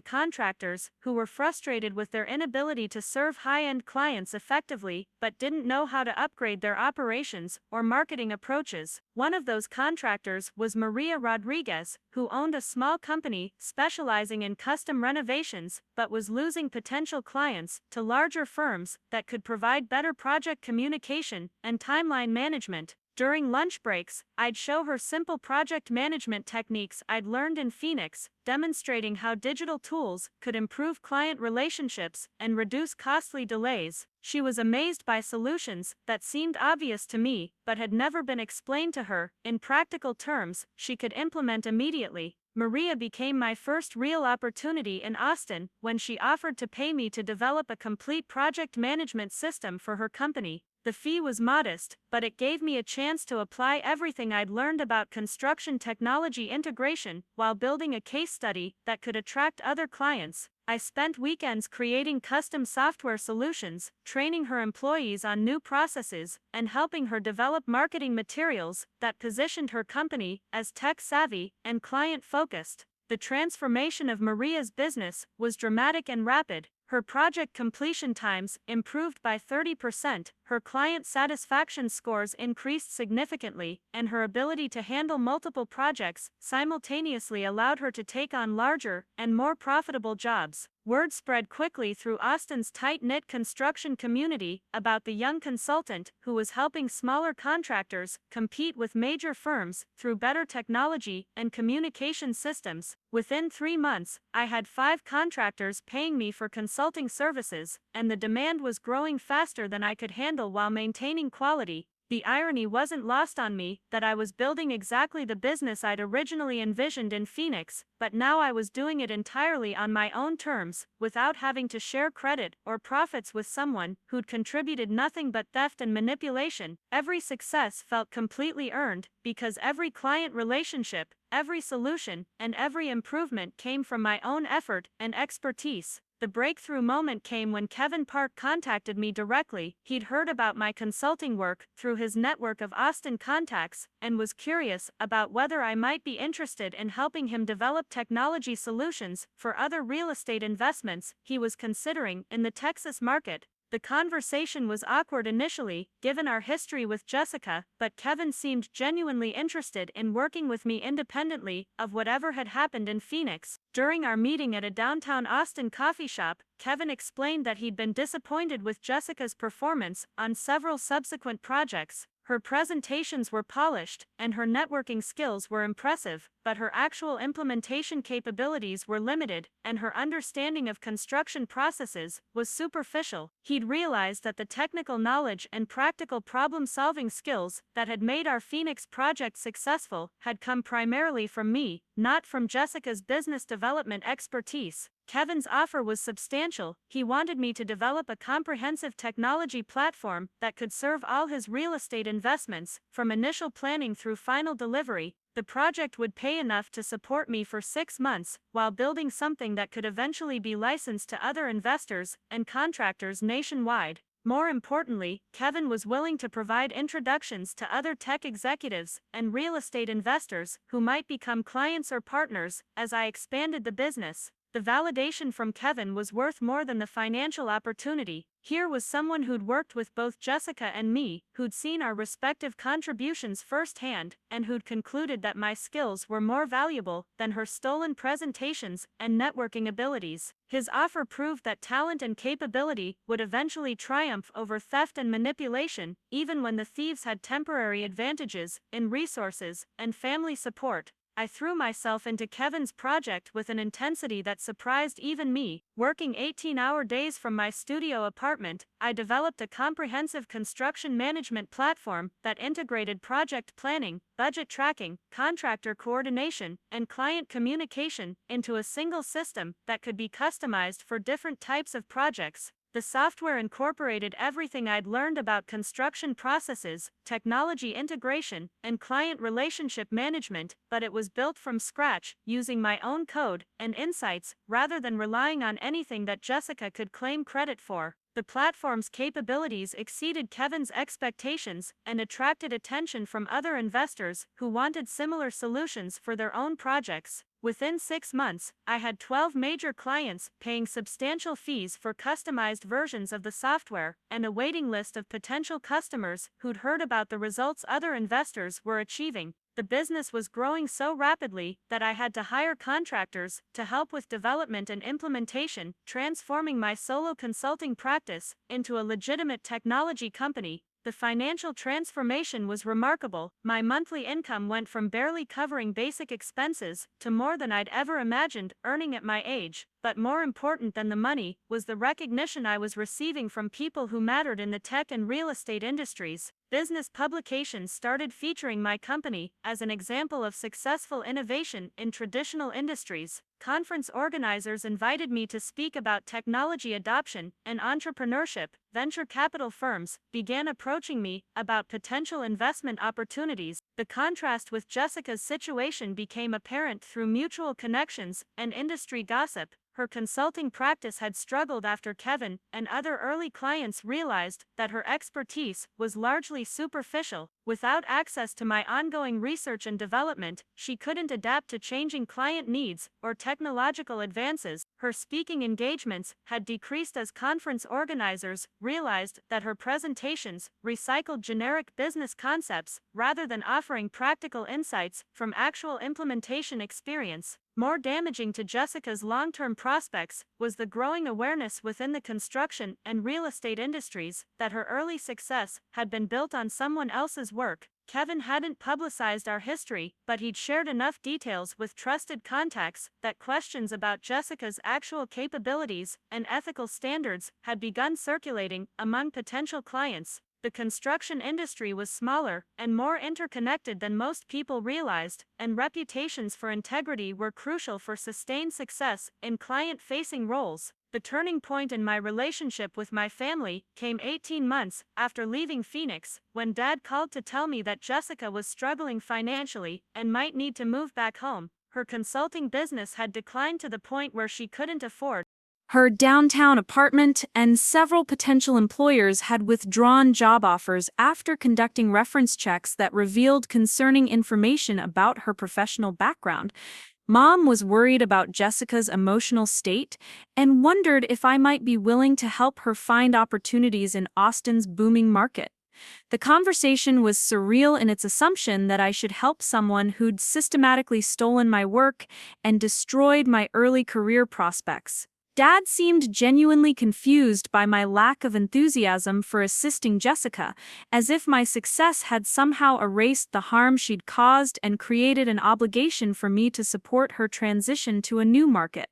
contractors who were frustrated with their inability to serve high-end clients effectively but didn't know how to upgrade their operations or marketing approaches. One of those contractors was Maria Rodriguez, who owned a small company specializing in custom renovations but was losing potential clients to larger firms that could provide better project communication and timeline management. During lunch breaks, I'd show her simple project management techniques I'd learned in Phoenix, demonstrating how digital tools could improve client relationships and reduce costly delays. She was amazed by solutions that seemed obvious to me but had never been explained to her in practical terms she could implement immediately. Maria became my first real opportunity in Austin when she offered to pay me to develop a complete project management system for her company. The fee was modest, but it gave me a chance to apply everything I'd learned about construction technology integration while building a case study that could attract other clients. I spent weekends creating custom software solutions, training her employees on new processes, and helping her develop marketing materials that positioned her company as tech-savvy and client-focused. The transformation of Maria's business was dramatic and rapid. Her project completion times improved by 30%, her client satisfaction scores increased significantly, and her ability to handle multiple projects simultaneously allowed her to take on larger and more profitable jobs. Word spread quickly through Austin's tight-knit construction community about the young consultant who was helping smaller contractors compete with major firms through better technology and communication systems. Within 3 months, I had 5 contractors paying me for consulting services, and the demand was growing faster than I could handle while maintaining quality. The irony wasn't lost on me that I was building exactly the business I'd originally envisioned in Phoenix, but now I was doing it entirely on my own terms, without having to share credit or profits with someone who'd contributed nothing but theft and manipulation. Every success felt completely earned, because every client relationship, every solution, and every improvement came from my own effort and expertise. The breakthrough moment came when Kevin Park contacted me directly. He'd heard about my consulting work through his network of Austin contacts and was curious about whether I might be interested in helping him develop technology solutions for other real estate investments he was considering in the Texas market. The conversation was awkward initially, given our history with Jessica, but Kevin seemed genuinely interested in working with me independently of whatever had happened in Phoenix. During our meeting at a downtown Austin coffee shop, Kevin explained that he'd been disappointed with Jessica's performance on several subsequent projects. Her presentations were polished, and her networking skills were impressive, but her actual implementation capabilities were limited, and her understanding of construction processes was superficial. He'd realized that the technical knowledge and practical problem-solving skills that had made our Phoenix project successful had come primarily from me, not from Jessica's business development expertise. Kevin's offer was substantial. He wanted me to develop a comprehensive technology platform that could serve all his real estate investments, from initial planning through final delivery. The project would pay enough to support me for 6 months, while building something that could eventually be licensed to other investors and contractors nationwide. More importantly, Kevin was willing to provide introductions to other tech executives and real estate investors who might become clients or partners as I expanded the business. The validation from Kevin was worth more than the financial opportunity. Here was someone who'd worked with both Jessica and me, who'd seen our respective contributions firsthand, and who'd concluded that my skills were more valuable than her stolen presentations and networking abilities. His offer proved that talent and capability would eventually triumph over theft and manipulation, even when the thieves had temporary advantages in resources and family support. I threw myself into Kevin's project with an intensity that surprised even me. Working 18-hour days from my studio apartment, I developed a comprehensive construction management platform that integrated project planning, budget tracking, contractor coordination, and client communication into a single system that could be customized for different types of projects. The software incorporated everything I'd learned about construction processes, technology integration, and client relationship management, but it was built from scratch, using my own code and insights, rather than relying on anything that Jessica could claim credit for. The platform's capabilities exceeded Kevin's expectations and attracted attention from other investors who wanted similar solutions for their own projects. Within 6 months, I had 12 major clients paying substantial fees for customized versions of the software, and a waiting list of potential customers who'd heard about the results other investors were achieving. The business was growing so rapidly that I had to hire contractors to help with development and implementation, transforming my solo consulting practice into a legitimate technology company. The financial transformation was remarkable. My monthly income went from barely covering basic expenses to more than I'd ever imagined earning at my age. But more important than the money was the recognition I was receiving from people who mattered in the tech and real estate industries. Business publications started featuring my company as an example of successful innovation in traditional industries. Conference organizers invited me to speak about technology adoption and entrepreneurship. Venture capital firms began approaching me about potential investment opportunities. The contrast with Jessica's situation became apparent through mutual connections and industry gossip. Her consulting practice had struggled after Kevin and other early clients realized that her expertise was largely superficial. Without access to my ongoing research and development, she couldn't adapt to changing client needs or technological advances. Her speaking engagements had decreased as conference organizers realized that her presentations recycled generic business concepts rather than offering practical insights from actual implementation experience. More damaging to Jessica's long-term prospects was the growing awareness within the construction and real estate industries that her early success had been built on someone else's work. Kevin hadn't publicized our history, but he'd shared enough details with trusted contacts that questions about Jessica's actual capabilities and ethical standards had begun circulating among potential clients. The construction industry was smaller and more interconnected than most people realized, and reputations for integrity were crucial for sustained success in client-facing roles. The turning point in my relationship with my family came 18 months after leaving Phoenix, when Dad called to tell me that Jessica was struggling financially and might need to move back home. Her consulting business had declined to the point where she couldn't afford her downtown apartment, and several potential employers had withdrawn job offers after conducting reference checks that revealed concerning information about her professional background. Mom was worried about Jessica's emotional state and wondered if I might be willing to help her find opportunities in Austin's booming market. The conversation was surreal in its assumption that I should help someone who'd systematically stolen my work and destroyed my early career prospects. Dad seemed genuinely confused by my lack of enthusiasm for assisting Jessica, as if my success had somehow erased the harm she'd caused and created an obligation for me to support her transition to a new market.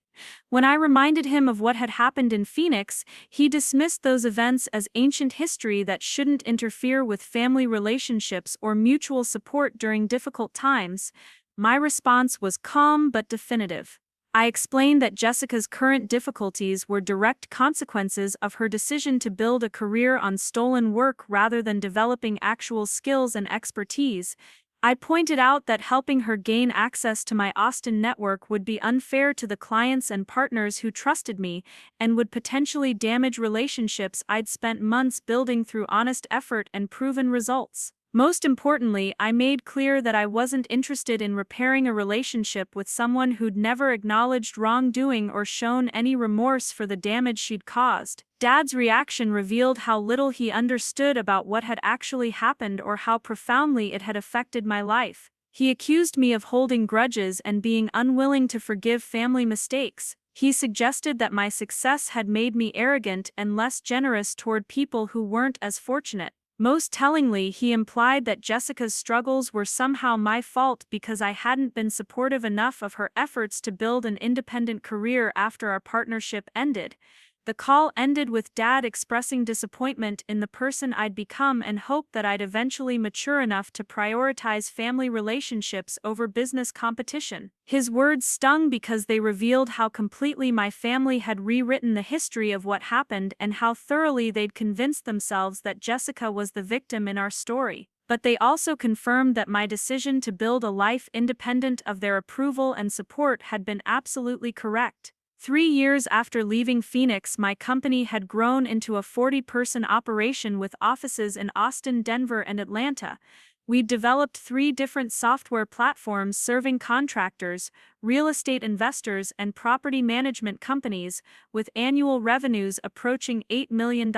When I reminded him of what had happened in Phoenix, he dismissed those events as ancient history that shouldn't interfere with family relationships or mutual support during difficult times. My response was calm but definitive. I explained that Jessica's current difficulties were direct consequences of her decision to build a career on stolen work rather than developing actual skills and expertise. I pointed out that helping her gain access to my Austin network would be unfair to the clients and partners who trusted me and would potentially damage relationships I'd spent months building through honest effort and proven results. Most importantly, I made clear that I wasn't interested in repairing a relationship with someone who'd never acknowledged wrongdoing or shown any remorse for the damage she'd caused. Dad's reaction revealed how little he understood about what had actually happened or how profoundly it had affected my life. He accused me of holding grudges and being unwilling to forgive family mistakes. He suggested that my success had made me arrogant and less generous toward people who weren't as fortunate. Most tellingly, he implied that Jessica's struggles were somehow my fault because I hadn't been supportive enough of her efforts to build an independent career after our partnership ended. The call ended with Dad expressing disappointment in the person I'd become and hope that I'd eventually mature enough to prioritize family relationships over business competition. His words stung because they revealed how completely my family had rewritten the history of what happened and how thoroughly they'd convinced themselves that Jessica was the victim in our story. But they also confirmed that my decision to build a life independent of their approval and support had been absolutely correct. 3 years after leaving Phoenix, my company had grown into a 40-person operation with offices in Austin, Denver, and Atlanta. We'd developed 3 different software platforms serving contractors, real estate investors, and property management companies, with annual revenues approaching $8 million.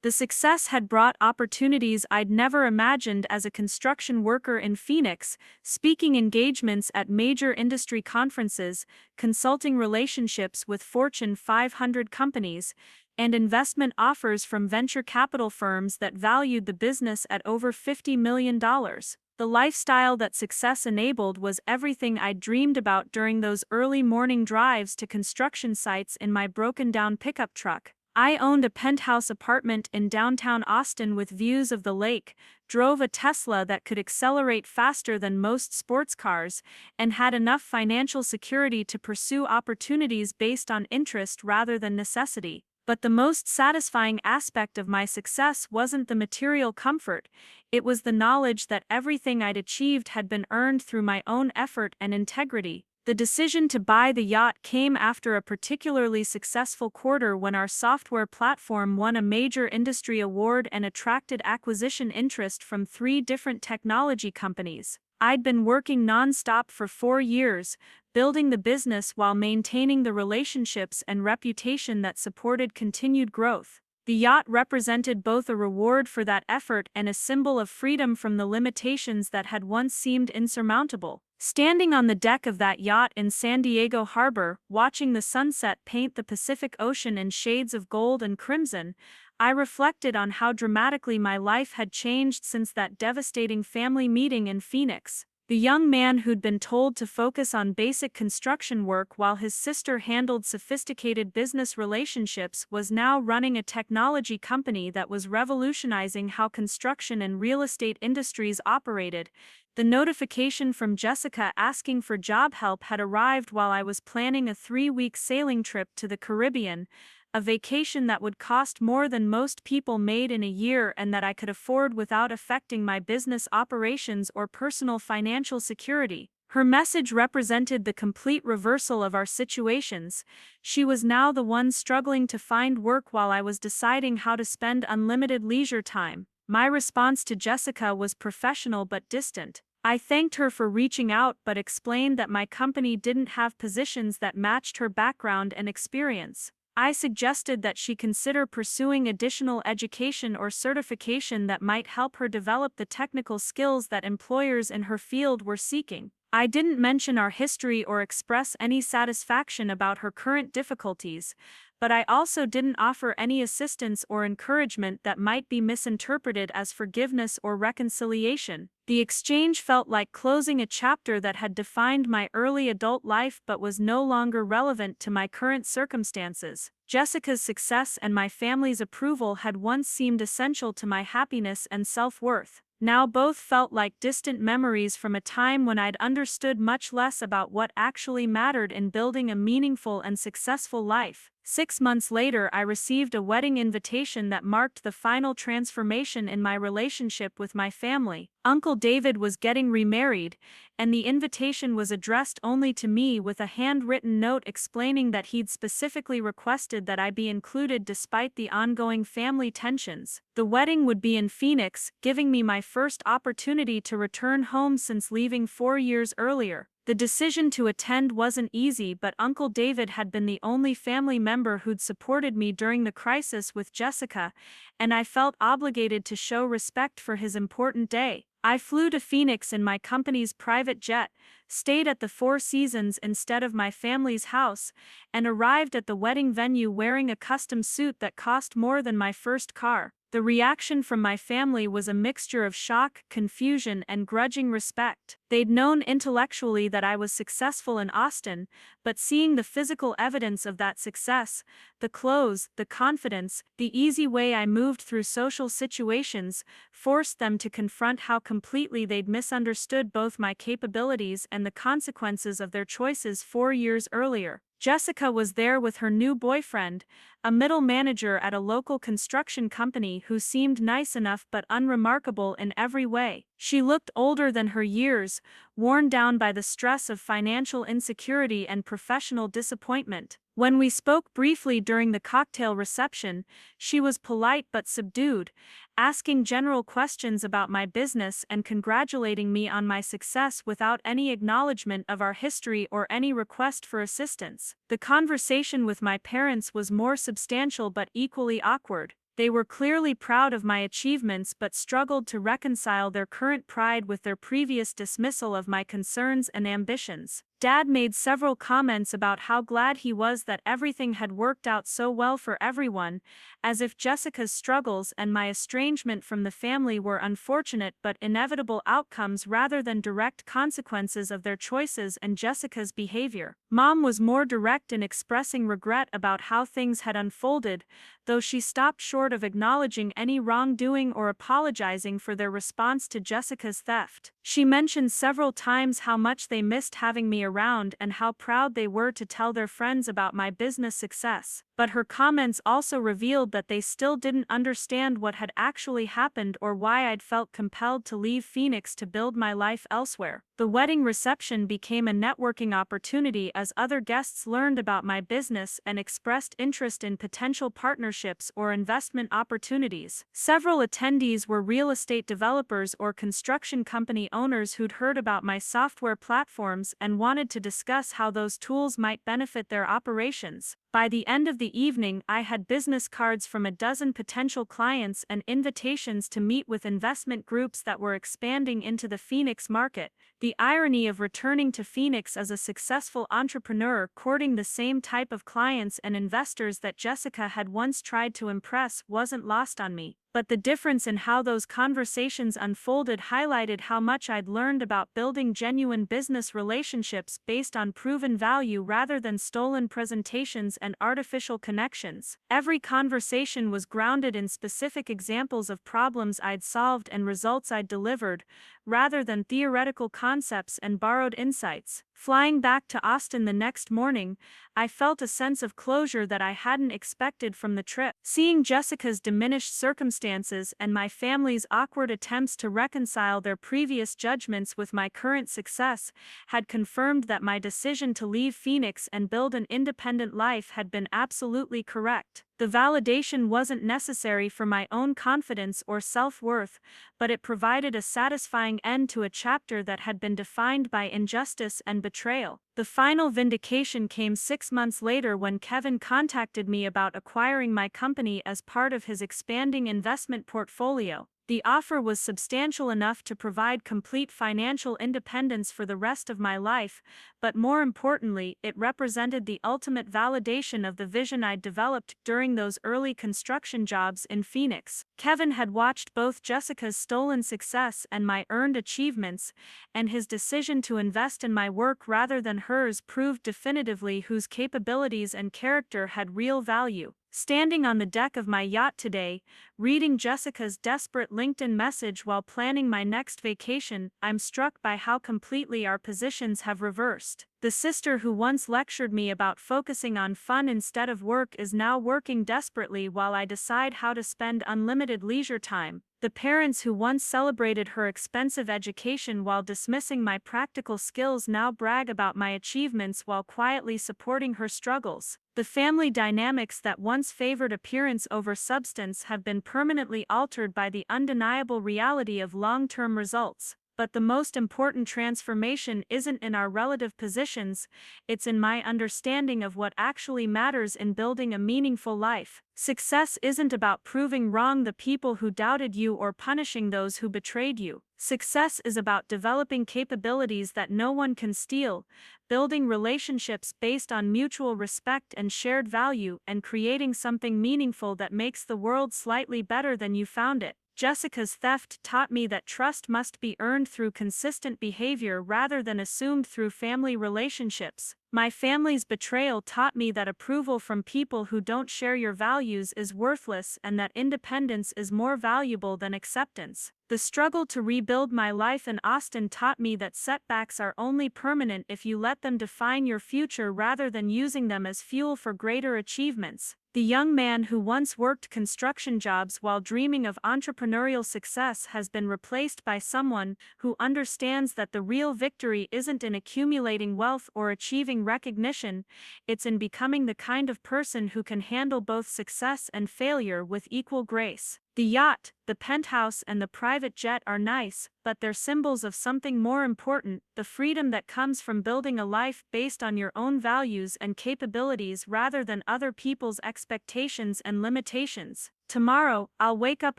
The success had brought opportunities I'd never imagined as a construction worker in Phoenix, speaking engagements at major industry conferences, consulting relationships with Fortune 500 companies, and investment offers from venture capital firms that valued the business at over $50 million. The lifestyle that success enabled was everything I'd dreamed about during those early morning drives to construction sites in my broken-down pickup truck. I owned a penthouse apartment in downtown Austin with views of the lake, drove a Tesla that could accelerate faster than most sports cars, and had enough financial security to pursue opportunities based on interest rather than necessity. But the most satisfying aspect of my success wasn't the material comfort, it was the knowledge that everything I'd achieved had been earned through my own effort and integrity. The decision to buy the yacht came after a particularly successful quarter when our software platform won a major industry award and attracted acquisition interest from 3 different technology companies. I'd been working non-stop for 4 years, building the business while maintaining the relationships and reputation that supported continued growth. The yacht represented both a reward for that effort and a symbol of freedom from the limitations that had once seemed insurmountable. Standing on the deck of that yacht in San Diego Harbor, watching the sunset paint the Pacific Ocean in shades of gold and crimson, I reflected on how dramatically my life had changed since that devastating family meeting in Phoenix. The young man who'd been told to focus on basic construction work while his sister handled sophisticated business relationships was now running a technology company that was revolutionizing how construction and real estate industries operated. The notification from Jessica asking for job help had arrived while I was planning a 3-week sailing trip to the Caribbean, a vacation that would cost more than most people made in a year and that I could afford without affecting my business operations or personal financial security. Her message represented the complete reversal of our situations. She was now the one struggling to find work while I was deciding how to spend unlimited leisure time. My response to Jessica was professional but distant. I thanked her for reaching out but explained that my company didn't have positions that matched her background and experience. I suggested that she consider pursuing additional education or certification that might help her develop the technical skills that employers in her field were seeking. I didn't mention our history or express any satisfaction about her current difficulties, but I also didn't offer any assistance or encouragement that might be misinterpreted as forgiveness or reconciliation. The exchange felt like closing a chapter that had defined my early adult life but was no longer relevant to my current circumstances. Jessica's success and my family's approval had once seemed essential to my happiness and self-worth. Now both felt like distant memories from a time when I'd understood much less about what actually mattered in building a meaningful and successful life. 6 months later, I received a wedding invitation that marked the final transformation in my relationship with my family. Uncle David was getting remarried, and the invitation was addressed only to me with a handwritten note explaining that he'd specifically requested that I be included despite the ongoing family tensions. The wedding would be in Phoenix, giving me my first opportunity to return home since leaving 4 years earlier. The decision to attend wasn't easy, but Uncle David had been the only family member who'd supported me during the crisis with Jessica, and I felt obligated to show respect for his important day. I flew to Phoenix in my company's private jet, stayed at the Four Seasons instead of my family's house, and arrived at the wedding venue wearing a custom suit that cost more than my first car. The reaction from my family was a mixture of shock, confusion, and grudging respect. They'd known intellectually that I was successful in Austin, but seeing the physical evidence of that success, the clothes, the confidence, the easy way I moved through social situations, forced them to confront how completely they'd misunderstood both my capabilities and the consequences of their choices 4 years earlier. Jessica was there with her new boyfriend, a middle manager at a local construction company who seemed nice enough but unremarkable in every way. She looked older than her years, worn down by the stress of financial insecurity and professional disappointment. When we spoke briefly during the cocktail reception, she was polite but subdued, asking general questions about my business and congratulating me on my success without any acknowledgement of our history or any request for assistance. The conversation with my parents was more substantial but equally awkward. They were clearly proud of my achievements but struggled to reconcile their current pride with their previous dismissal of my concerns and ambitions. Dad made several comments about how glad he was that everything had worked out so well for everyone, as if Jessica's struggles and my estrangement from the family were unfortunate but inevitable outcomes rather than direct consequences of their choices and Jessica's behavior. Mom was more direct in expressing regret about how things had unfolded, though she stopped short of acknowledging any wrongdoing or apologizing for their response to Jessica's theft. She mentioned several times how much they missed having me around and how proud they were to tell their friends about my business success. But her comments also revealed that they still didn't understand what had actually happened or why I'd felt compelled to leave Phoenix to build my life elsewhere. The wedding reception became a networking opportunity as other guests learned about my business and expressed interest in potential partnerships or investment opportunities. Several attendees were real estate developers or construction company owners who'd heard about my software platforms and wanted to discuss how those tools might benefit their operations. By the end of the evening, I had business cards from a dozen potential clients and invitations to meet with investment groups that were expanding into the Phoenix market. The irony of returning to Phoenix as a successful entrepreneur courting the same type of clients and investors that Jessica had once tried to impress wasn't lost on me. But the difference in how those conversations unfolded highlighted how much I'd learned about building genuine business relationships based on proven value rather than stolen presentations and artificial connections. Every conversation was grounded in specific examples of problems I'd solved and results I'd delivered, rather than theoretical concepts and borrowed insights. Flying back to Austin the next morning, I felt a sense of closure that I hadn't expected from the trip. Seeing Jessica's diminished circumstances and my family's awkward attempts to reconcile their previous judgments with my current success had confirmed that my decision to leave Phoenix and build an independent life had been absolutely correct. The validation wasn't necessary for my own confidence or self-worth, but it provided a satisfying end to a chapter that had been defined by injustice and betrayal. The final vindication came 6 months later when Kevin contacted me about acquiring my company as part of his expanding investment portfolio. The offer was substantial enough to provide complete financial independence for the rest of my life, but more importantly, it represented the ultimate validation of the vision I'd developed during those early construction jobs in Phoenix. Kevin had watched both Jessica's stolen success and my earned achievements, and his decision to invest in my work rather than hers proved definitively whose capabilities and character had real value. Standing on the deck of my yacht today, reading Jessica's desperate LinkedIn message while planning my next vacation, I'm struck by how completely our positions have reversed. The sister who once lectured me about focusing on fun instead of work is now working desperately while I decide how to spend unlimited leisure time. The parents who once celebrated her expensive education while dismissing my practical skills now brag about my achievements while quietly supporting her struggles. The family dynamics that once favored appearance over substance have been permanently altered by the undeniable reality of long-term results. But the most important transformation isn't in our relative positions, it's in my understanding of what actually matters in building a meaningful life. Success isn't about proving wrong the people who doubted you or punishing those who betrayed you. Success is about developing capabilities that no one can steal, building relationships based on mutual respect and shared value, and creating something meaningful that makes the world slightly better than you found it. Jessica's theft taught me that trust must be earned through consistent behavior rather than assumed through family relationships. My family's betrayal taught me that approval from people who don't share your values is worthless and that independence is more valuable than acceptance. The struggle to rebuild my life in Austin taught me that setbacks are only permanent if you let them define your future rather than using them as fuel for greater achievements. The young man who once worked construction jobs while dreaming of entrepreneurial success has been replaced by someone who understands that the real victory isn't in accumulating wealth or achieving recognition, it's in becoming the kind of person who can handle both success and failure with equal grace. The yacht, the penthouse, and the private jet are nice, but they're symbols of something more important: the freedom that comes from building a life based on your own values and capabilities rather than other people's expectations and limitations. Tomorrow, I'll wake up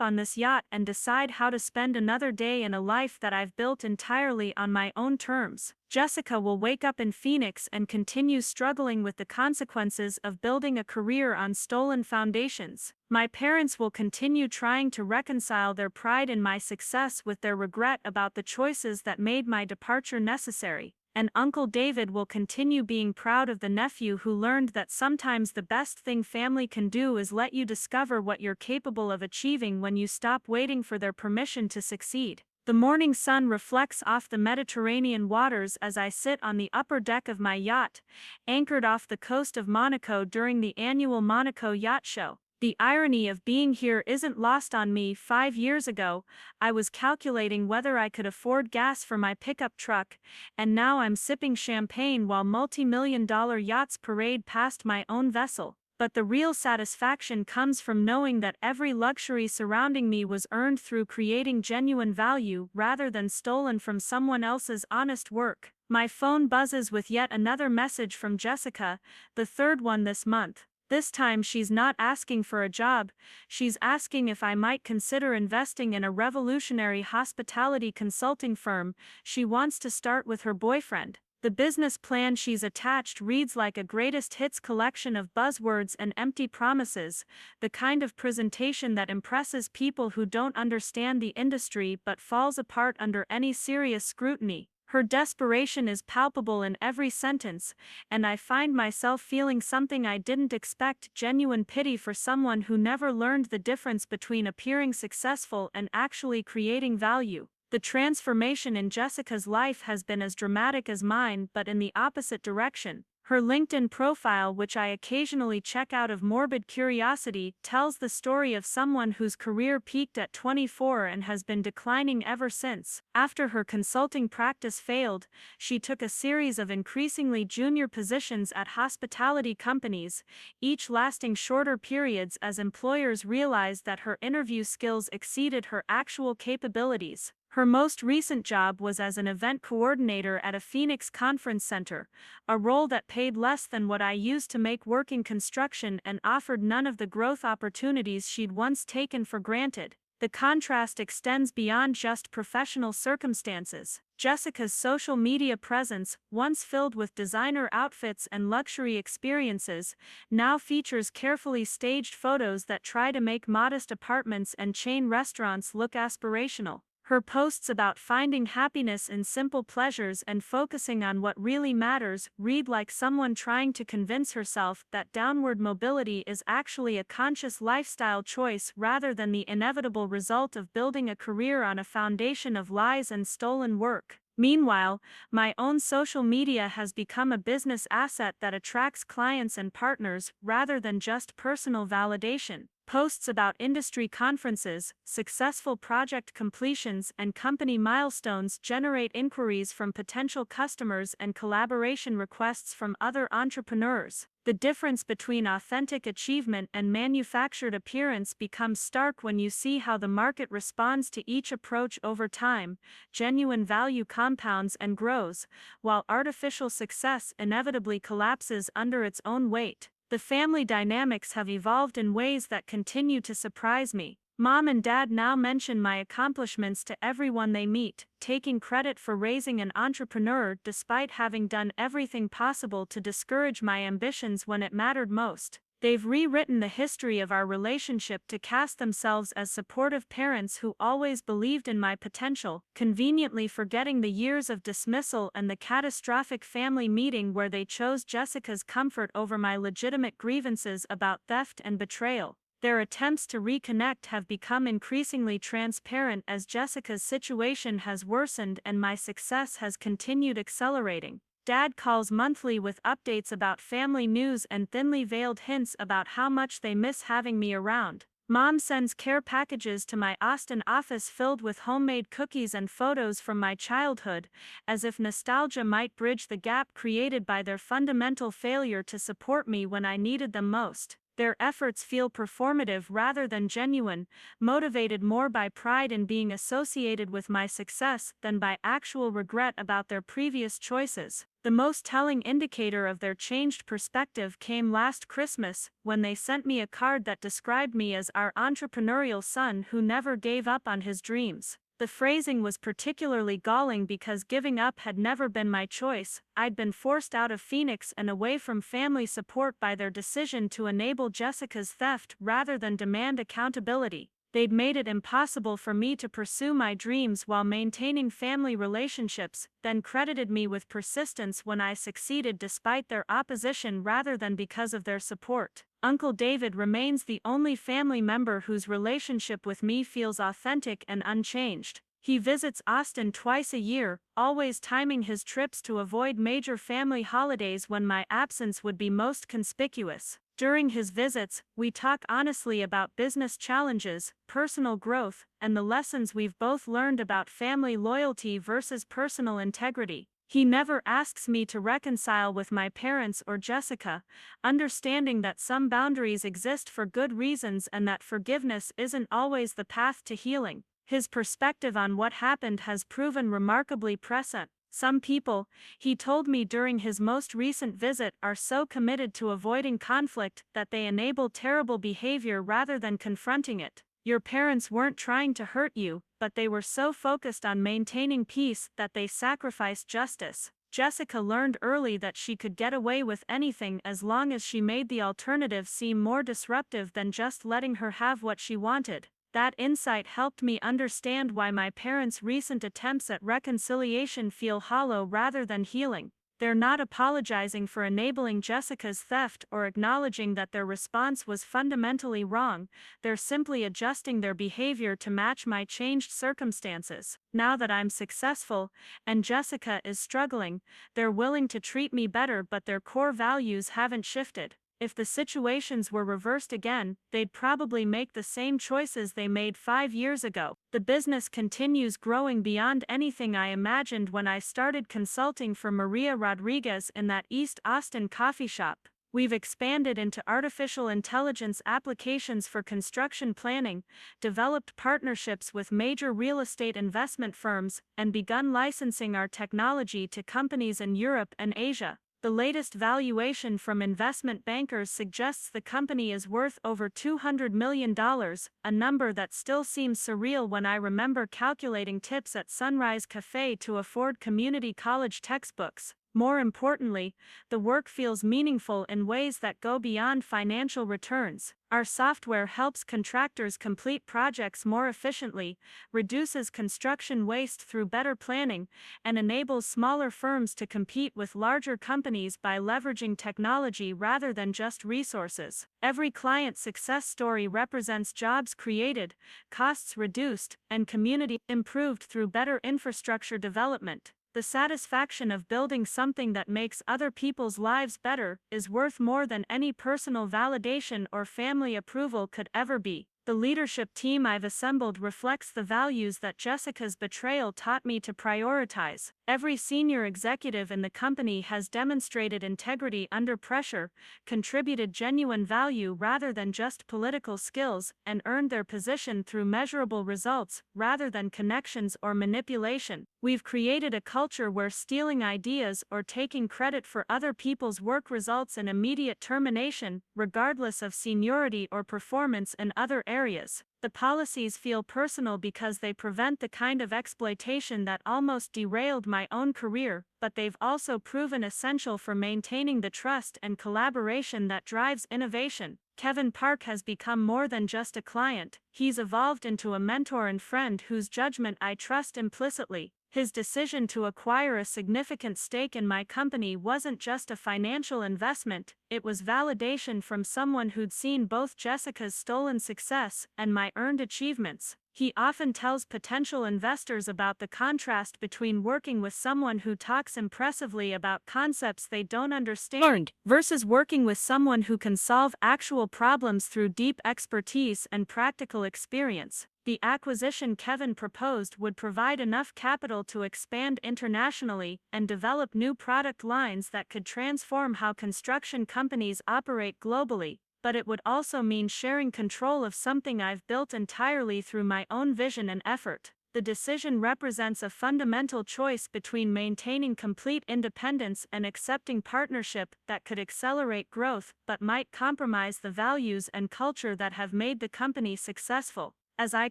on this yacht and decide how to spend another day in a life that I've built entirely on my own terms. Jessica will wake up in Phoenix and continue struggling with the consequences of building a career on stolen foundations. My parents will continue trying to reconcile their pride in my success with their regret about the choices that made my departure necessary. And Uncle David will continue being proud of the nephew who learned that sometimes the best thing family can do is let you discover what you're capable of achieving when you stop waiting for their permission to succeed. The morning sun reflects off the Mediterranean waters as I sit on the upper deck of my yacht, anchored off the coast of Monaco during the annual Monaco Yacht Show. The irony of being here isn't lost on me. 5 years ago, I was calculating whether I could afford gas for my pickup truck, and now I'm sipping champagne while multi-million-dollar yachts parade past my own vessel. But the real satisfaction comes from knowing that every luxury surrounding me was earned through creating genuine value rather than stolen from someone else's honest work. My phone buzzes with yet another message from Jessica, the third one this month. This time she's not asking for a job, she's asking if I might consider investing in a revolutionary hospitality consulting firm she wants to start with her boyfriend. The business plan she's attached reads like a greatest hits collection of buzzwords and empty promises, the kind of presentation that impresses people who don't understand the industry but falls apart under any serious scrutiny. Her desperation is palpable in every sentence, and I find myself feeling something I didn't expect: genuine pity for someone who never learned the difference between appearing successful and actually creating value. The transformation in Jessica's life has been as dramatic as mine, but in the opposite direction. Her LinkedIn profile, which I occasionally check out of morbid curiosity, tells the story of someone whose career peaked at 24 and has been declining ever since. After her consulting practice failed, she took a series of increasingly junior positions at hospitality companies, each lasting shorter periods as employers realized that her interview skills exceeded her actual capabilities. Her most recent job was as an event coordinator at a Phoenix conference center, a role that paid less than what I used to make working construction and offered none of the growth opportunities she'd once taken for granted. The contrast extends beyond just professional circumstances. Jessica's social media presence, once filled with designer outfits and luxury experiences, now features carefully staged photos that try to make modest apartments and chain restaurants look aspirational. Her posts about finding happiness in simple pleasures and focusing on what really matters read like someone trying to convince herself that downward mobility is actually a conscious lifestyle choice rather than the inevitable result of building a career on a foundation of lies and stolen work. Meanwhile, my own social media has become a business asset that attracts clients and partners rather than just personal validation. Posts about industry conferences, successful project completions, and company milestones generate inquiries from potential customers and collaboration requests from other entrepreneurs. The difference between authentic achievement and manufactured appearance becomes stark when you see how the market responds to each approach over time. Genuine value compounds and grows, while artificial success inevitably collapses under its own weight. The family dynamics have evolved in ways that continue to surprise me. Mom and Dad now mention my accomplishments to everyone they meet, taking credit for raising an entrepreneur despite having done everything possible to discourage my ambitions when it mattered most. They've rewritten the history of our relationship to cast themselves as supportive parents who always believed in my potential, conveniently forgetting the years of dismissal and the catastrophic family meeting where they chose Jessica's comfort over my legitimate grievances about theft and betrayal. Their attempts to reconnect have become increasingly transparent as Jessica's situation has worsened and my success has continued accelerating. Dad calls monthly with updates about family news and thinly veiled hints about how much they miss having me around. Mom sends care packages to my Austin office filled with homemade cookies and photos from my childhood, as if nostalgia might bridge the gap created by their fundamental failure to support me when I needed them most. Their efforts feel performative rather than genuine, motivated more by pride in being associated with my success than by actual regret about their previous choices. The most telling indicator of their changed perspective came last Christmas, when they sent me a card that described me as our entrepreneurial son who never gave up on his dreams. The phrasing was particularly galling because giving up had never been my choice. I'd been forced out of Phoenix and away from family support by their decision to enable Jessica's theft rather than demand accountability. They'd made it impossible for me to pursue my dreams while maintaining family relationships, then credited me with persistence when I succeeded despite their opposition rather than because of their support. Uncle David remains the only family member whose relationship with me feels authentic and unchanged. He visits Austin twice a year, always timing his trips to avoid major family holidays when my absence would be most conspicuous. During his visits, we talk honestly about business challenges, personal growth, and the lessons we've both learned about family loyalty versus personal integrity. He never asks me to reconcile with my parents or Jessica, understanding that some boundaries exist for good reasons and that forgiveness isn't always the path to healing. His perspective on what happened has proven remarkably prescient. Some people, he told me during his most recent visit, are so committed to avoiding conflict that they enable terrible behavior rather than confronting it. Your parents weren't trying to hurt you, but they were so focused on maintaining peace that they sacrificed justice. Jessica learned early that she could get away with anything as long as she made the alternative seem more disruptive than just letting her have what she wanted. That insight helped me understand why my parents' recent attempts at reconciliation feel hollow rather than healing. They're not apologizing for enabling Jessica's theft or acknowledging that their response was fundamentally wrong, they're simply adjusting their behavior to match my changed circumstances. Now that I'm successful, and Jessica is struggling, they're willing to treat me better, but their core values haven't shifted. If the situations were reversed again, they'd probably make the same choices they made 5 years ago. The business continues growing beyond anything I imagined when I started consulting for Maria Rodriguez in that East Austin coffee shop. We've expanded into artificial intelligence applications for construction planning, developed partnerships with major real estate investment firms, and begun licensing our technology to companies in Europe and Asia. The latest valuation from investment bankers suggests the company is worth over $200 million, a number that still seems surreal when I remember calculating tips at Sunrise Café to afford community college textbooks. More importantly, the work feels meaningful in ways that go beyond financial returns. Our software helps contractors complete projects more efficiently, reduces construction waste through better planning, and enables smaller firms to compete with larger companies by leveraging technology rather than just resources. Every client success story represents jobs created, costs reduced, and community improved through better infrastructure development. The satisfaction of building something that makes other people's lives better is worth more than any personal validation or family approval could ever be. The leadership team I've assembled reflects the values that Jessica's betrayal taught me to prioritize. Every senior executive in the company has demonstrated integrity under pressure, contributed genuine value rather than just political skills, and earned their position through measurable results rather than connections or manipulation. We've created a culture where stealing ideas or taking credit for other people's work results in immediate termination, regardless of seniority or performance in other areas. The policies feel personal because they prevent the kind of exploitation that almost derailed my own career, but they've also proven essential for maintaining the trust and collaboration that drives innovation. Kevin Park has become more than just a client, he's evolved into a mentor and friend whose judgment I trust implicitly. His decision to acquire a significant stake in my company wasn't just a financial investment, it was validation from someone who'd seen both Jessica's stolen success and my earned achievements. He often tells potential investors about the contrast between working with someone who talks impressively about concepts they don't understand versus working with someone who can solve actual problems through deep expertise and practical experience. The acquisition Kevin proposed would provide enough capital to expand internationally and develop new product lines that could transform how construction companies operate globally. But it would also mean sharing control of something I've built entirely through my own vision and effort. The decision represents a fundamental choice between maintaining complete independence and accepting partnership that could accelerate growth but might compromise the values and culture that have made the company successful. As I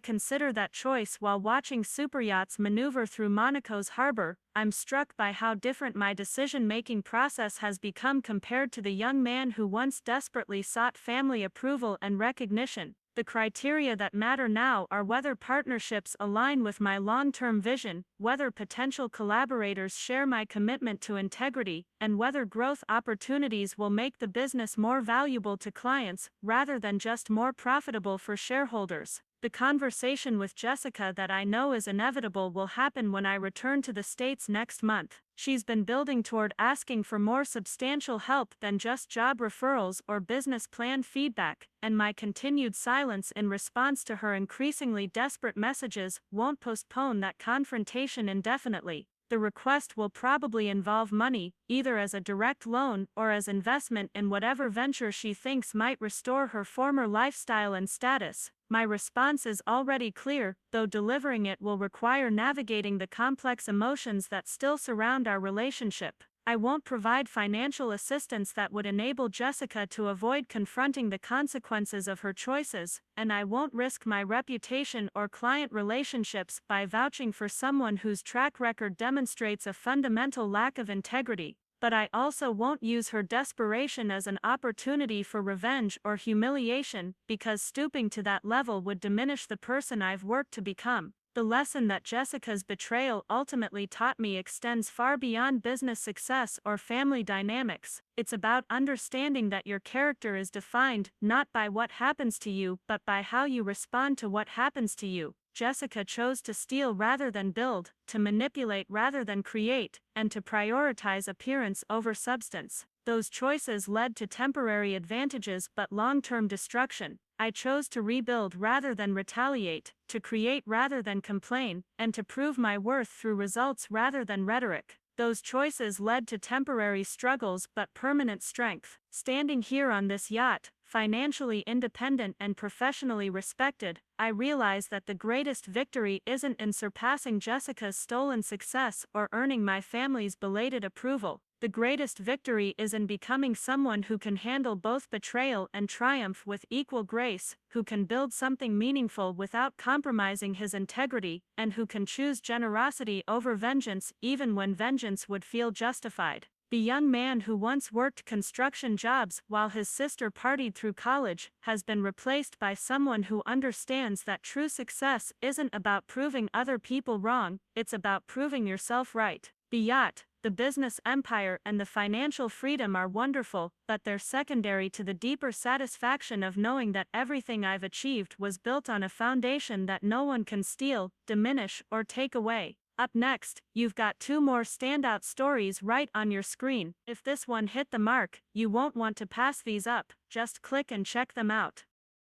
consider that choice while watching superyachts maneuver through Monaco's harbor, I'm struck by how different my decision-making process has become compared to the young man who once desperately sought family approval and recognition. The criteria that matter now are whether partnerships align with my long-term vision, whether potential collaborators share my commitment to integrity, and whether growth opportunities will make the business more valuable to clients rather than just more profitable for shareholders. The conversation with Jessica that I know is inevitable will happen when I return to the States next month. She's been building toward asking for more substantial help than just job referrals or business plan feedback, and my continued silence in response to her increasingly desperate messages won't postpone that confrontation indefinitely. The request will probably involve money, either as a direct loan or as investment in whatever venture she thinks might restore her former lifestyle and status. My response is already clear, though delivering it will require navigating the complex emotions that still surround our relationship. I won't provide financial assistance that would enable Jessica to avoid confronting the consequences of her choices, and I won't risk my reputation or client relationships by vouching for someone whose track record demonstrates a fundamental lack of integrity. But I also won't use her desperation as an opportunity for revenge or humiliation, because stooping to that level would diminish the person I've worked to become. The lesson that Jessica's betrayal ultimately taught me extends far beyond business success or family dynamics. It's about understanding that your character is defined not by what happens to you but by how you respond to what happens to you. Jessica chose to steal rather than build, to manipulate rather than create, and to prioritize appearance over substance. Those choices led to temporary advantages but long-term destruction. I chose to rebuild rather than retaliate, to create rather than complain, and to prove my worth through results rather than rhetoric. Those choices led to temporary struggles but permanent strength. Standing here on this yacht, financially independent and professionally respected, I realize that the greatest victory isn't in surpassing Jessica's stolen success or earning my family's belated approval. The greatest victory is in becoming someone who can handle both betrayal and triumph with equal grace, who can build something meaningful without compromising his integrity, and who can choose generosity over vengeance even when vengeance would feel justified. The young man who once worked construction jobs while his sister partied through college has been replaced by someone who understands that true success isn't about proving other people wrong, it's about proving yourself right. The yacht, the business empire and the financial freedom are wonderful, but they're secondary to the deeper satisfaction of knowing that everything I've achieved was built on a foundation that no one can steal, diminish, or take away. Up next, you've got 2 more standout stories right on your screen. If this one hit the mark, you won't want to pass these up, just click and check them out.